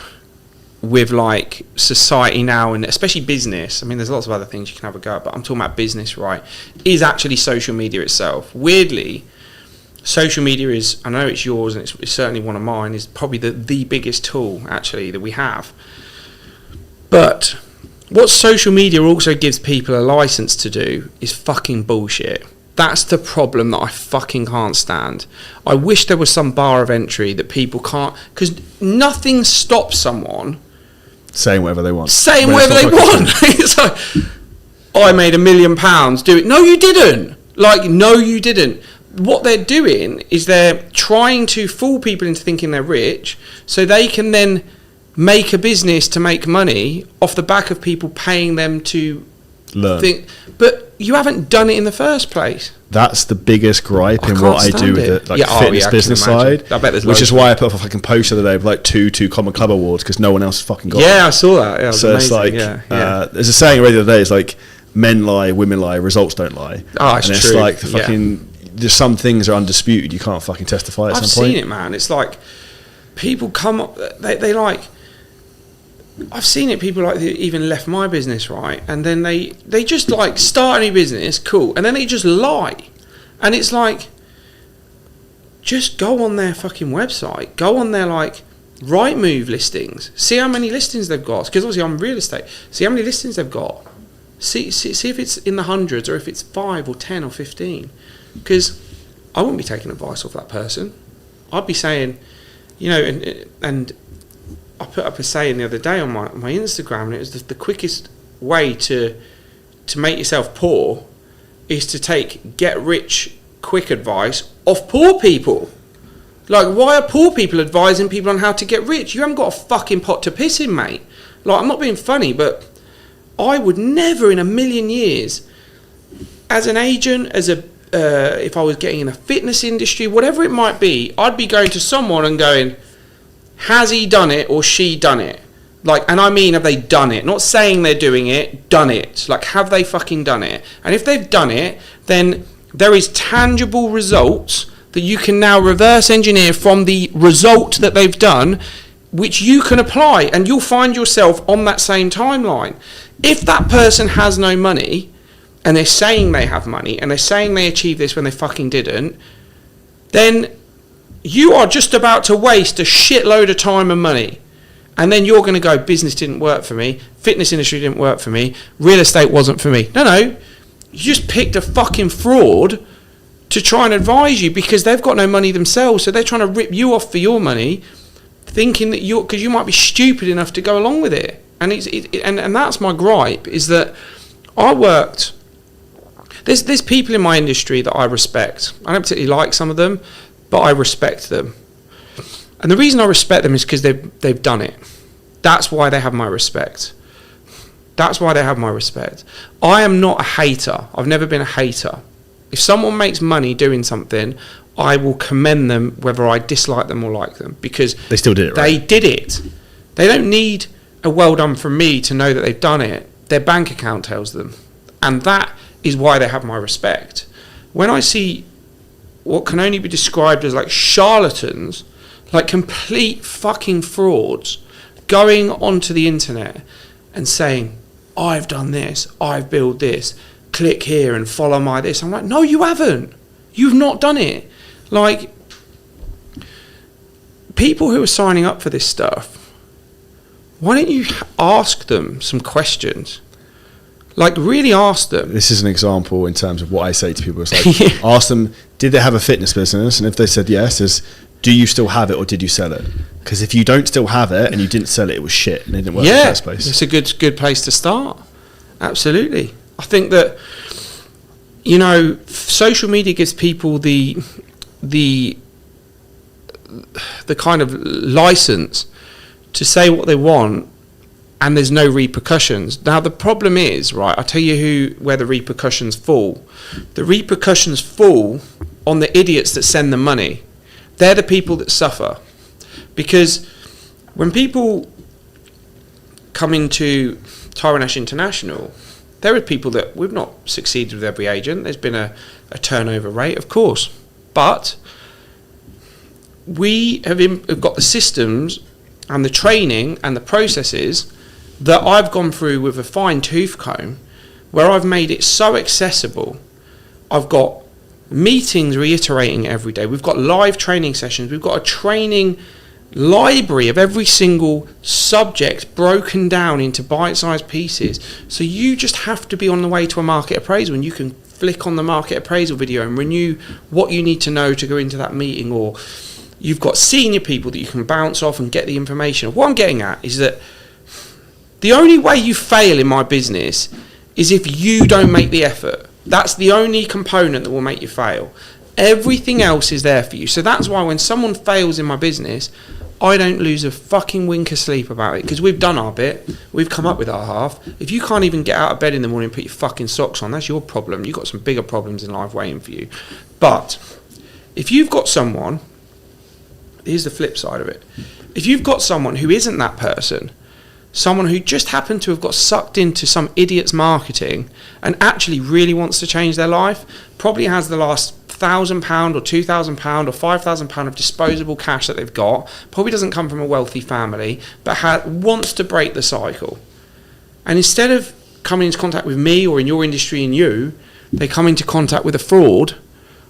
with, like, society now, and especially business, I mean, there's lots of other things you can have a go at, but I'm talking about business, right, is actually social media itself. Weirdly, social media is, I know it's yours and it's certainly one of mine, is probably the biggest tool actually that we have. But what social media also gives people a license to do is fucking bullshit. That's the problem that I fucking can't stand. I wish there was some bar of entry that people can't, because nothing stops someone saying whatever they want. Saying whatever they want. It's like, I made £1 million, do it. No, you didn't. Like, no, you didn't. What they're doing is they're trying to fool people into thinking they're rich so they can then make a business to make money off the back of people paying them to learn. But you haven't done it in the first place. That's the biggest gripe in what I do with the fitness business side. I bet there's which is why I put up a fucking post the other day of like two Common Club awards because no one else fucking got them. them. I saw that. Yeah, so amazing. It's like there's a saying already the other day. It's like men lie, women lie, results don't lie. Oh, it's and true. It's like the fucking. There's some things are undisputed. You can't fucking testify at some point. I've seen it, man. It's like people come up. They like. I've seen it. People like they even left my business, right? And then they just like start a new business, cool, and then they just lie, and it's like, just go on their fucking website, go on their like Rightmove listings, see how many listings they've got. Because obviously I'm real estate. See how many listings they've got. See if it's in the hundreds or if it's 5 or 10 or 15. Because I wouldn't be taking advice off that person. I'd be saying, you know, and I put up a saying the other day on my Instagram, and it was the quickest way to make yourself poor is to take get rich quick advice off poor people. Like, why are poor people advising people on how to get rich? You haven't got a fucking pot to piss in, mate. Like, I'm not being funny, but I would never in a million years, as an agent, as a if I was getting in a fitness industry, whatever it might be, I'd be going to someone and going, has he done it or she done it? Like, and I mean, have they done it? Not saying they're doing it, done it. Like, have they fucking done it? And if they've done it, then there is tangible results that you can now reverse engineer from the result that they've done, which you can apply, and you'll find yourself on that same timeline. If that person has no money, and they're saying they have money, and they're saying they achieved this when they fucking didn't, then you are just about to waste a shitload of time and money. And then you're going to go, business didn't work for me, fitness industry didn't work for me, real estate wasn't for me. No, you just picked a fucking fraud to try and advise you because they've got no money themselves, so they're trying to rip you off for your money, thinking that because you might be stupid enough to go along with it. And and that's my gripe, is that I worked. There's people in my industry that I respect. I don't particularly like some of them, but I respect them. And the reason I respect them is because they've done it. That's why they have my respect. That's why they have my respect. I am not a hater. I've never been a hater. If someone makes money doing something, I will commend them whether I dislike them or like them, because they still did it, right? They did it. They don't need a well done from me to know that they've done it. Their bank account tells them. And that is why they have my respect. When I see what can only be described as like charlatans, like complete fucking frauds, going onto the internet and saying, I've done this, I've built this, click here and follow my this. I'm like, no, you haven't. You've not done it. Like, people who are signing up for this stuff, why don't you ask them some questions? Like, really ask them. This is an example in terms of what I say to people. It's like, Yeah. ask them, did they have a fitness business? And if they said yes, is, do you still have it or did you sell it? Because if you don't still have it and you didn't sell it, it was shit and it didn't work in the first place. It's a good place to start. Absolutely. I think that, you know, social media gives people the kind of license to say what they want, and there's no repercussions. Now the problem is, right, I'll tell you where the repercussions fall. The repercussions fall on the idiots that send the money. They're the people that suffer. Because when people come into Tyron International, there are people that we've not succeeded with every agent. There's been a turnover rate, of course. But we have got the systems and the training and the processes that I've gone through with a fine tooth comb, where I've made it so accessible. I've got meetings reiterating every day. We've got live training sessions. We've got a training library of every single subject broken down into bite-sized pieces. So you just have to be on the way to a market appraisal, and you can flick on the market appraisal video and renew what you need to know to go into that meeting. Or you've got senior people that you can bounce off and get the information. What I'm getting at is that the only way you fail in my business is if you don't make the effort. That's the only component that will make you fail. Everything else is there for you. So that's why when someone fails in my business, I don't lose a fucking wink of sleep about it, because we've done our bit. We've come up with our half. If you can't even get out of bed in the morning and put your fucking socks on, that's your problem. You've got some bigger problems in life waiting for you. But if you've got someone, here's the flip side of it. If you've got someone who isn't that person, someone who just happened to have got sucked into some idiot's marketing and actually really wants to change their life, probably has the last £1,000 or £2,000 or £5,000 of disposable cash that they've got, probably doesn't come from a wealthy family, but wants to break the cycle. And instead of coming into contact with me or in your industry and you, they come into contact with a fraud,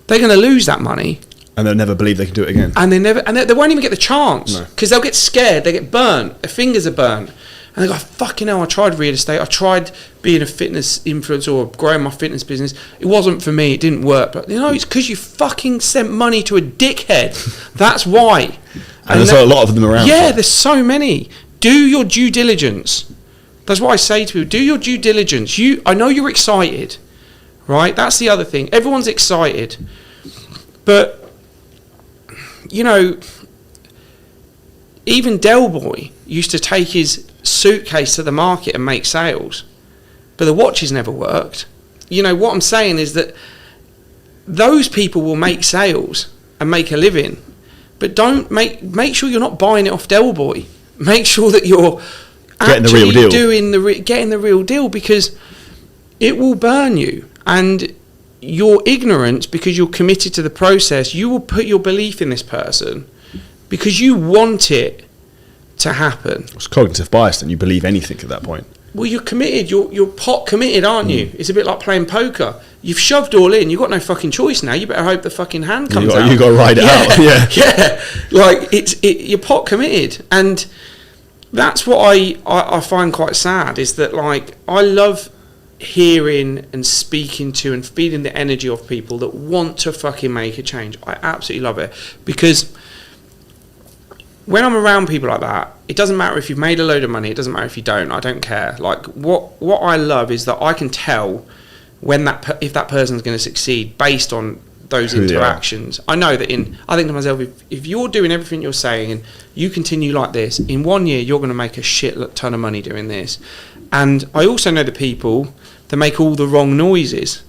they're going to lose that money. And they'll never believe they can do it again. And they won't even get the chance, because they'll get scared, they get burnt, their fingers are burnt. And they go, fucking hell, I tried real estate, I tried being a fitness influencer or growing my fitness business. It wasn't for me, it didn't work. But, you know, it's because you fucking sent money to a dickhead. That's why. And there's a lot of them around. Yeah, there's so many. Do your due diligence. That's what I say to people. Do your due diligence. I know you're excited, right? That's the other thing. Everyone's excited. But, you know, even Del Boy used to take his suitcase to the market and make sales, but the watches never worked. You know, what I'm saying is that those people will make sales and make a living, but don't make sure you're not buying it off Del Boy. Make sure that you're getting the real deal. Getting the real deal, because it will burn you. And your ignorance, because you're committed to the process, you will put your belief in this person because you want it to happen. It's cognitive bias, and you believe anything at that point. Well, you're committed. You're pot committed, aren't you? It's a bit like playing poker. You've shoved all in. You've got no fucking choice now. You better hope the fucking hand comes out. You got to ride it out. Yeah, yeah. Like you're pot committed, and that's what I find quite sad. Is that, like, I love hearing and speaking to and feeling the energy of people that want to fucking make a change. I absolutely love it, because when I'm around people like that, it doesn't matter if you've made a load of money, it doesn't matter if you don't, I don't care. Like, what I love is that I can tell when if that person's going to succeed based on those interactions. I know that I think to myself, if you're doing everything you're saying and you continue like this, in 1 year you're going to make a shit ton of money doing this. And I also know the people that make all the wrong noises.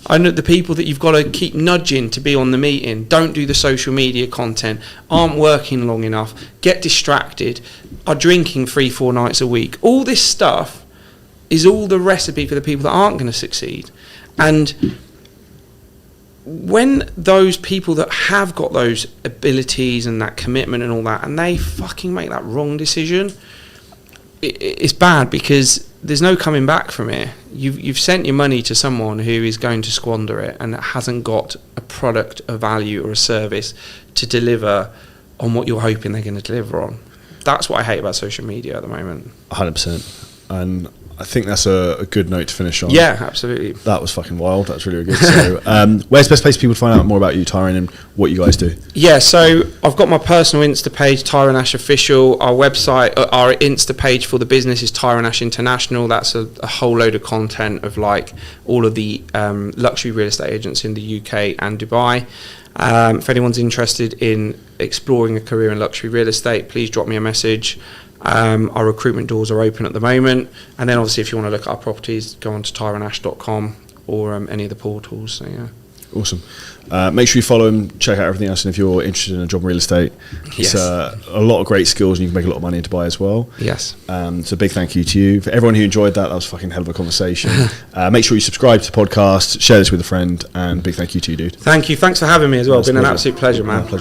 I know the people that you've got to keep nudging to be on the meeting, don't do the social media content, aren't working long enough, get distracted, are drinking 3-4 nights a week. All this stuff is all the recipe for the people that aren't going to succeed. And when those people that have got those abilities and that commitment and all that, and they fucking make that wrong decision, it's bad, because there's no coming back from it. You've sent your money to someone who is going to squander it and hasn't got a product, a value or a service to deliver on what you're hoping they're going to deliver on. That's what I hate about social media at the moment. 100%. And I think that's a good note to finish on. Yeah, absolutely. That was fucking wild. That's really, really good. So, where's the best place for people to find out more about you, Tyron, and what you guys do? Yeah, so I've got my personal Insta page, Tyron Ash Official. Our website, our Insta page for the business is Tyron Ash International. That's a whole load of content of like all of the luxury real estate agents in the UK and Dubai. If anyone's interested in exploring a career in luxury real estate, please drop me a message. Our recruitment doors are open at the moment, and then obviously if you want to look at our properties, go on to tyronash.com or any of the portals. So yeah, awesome. Make sure you follow him, check out everything else, and if you're interested in a job in real estate, it's a lot of great skills and you can make a lot of money in Dubai as well. Yes. So big thank you to you. For everyone who enjoyed that was a fucking hell of a conversation. Make sure you subscribe to the podcast, share this with a friend, and big thank you to you, dude. Thank you. Thanks for having me as well. It's been an absolute pleasure, man. Pleasure.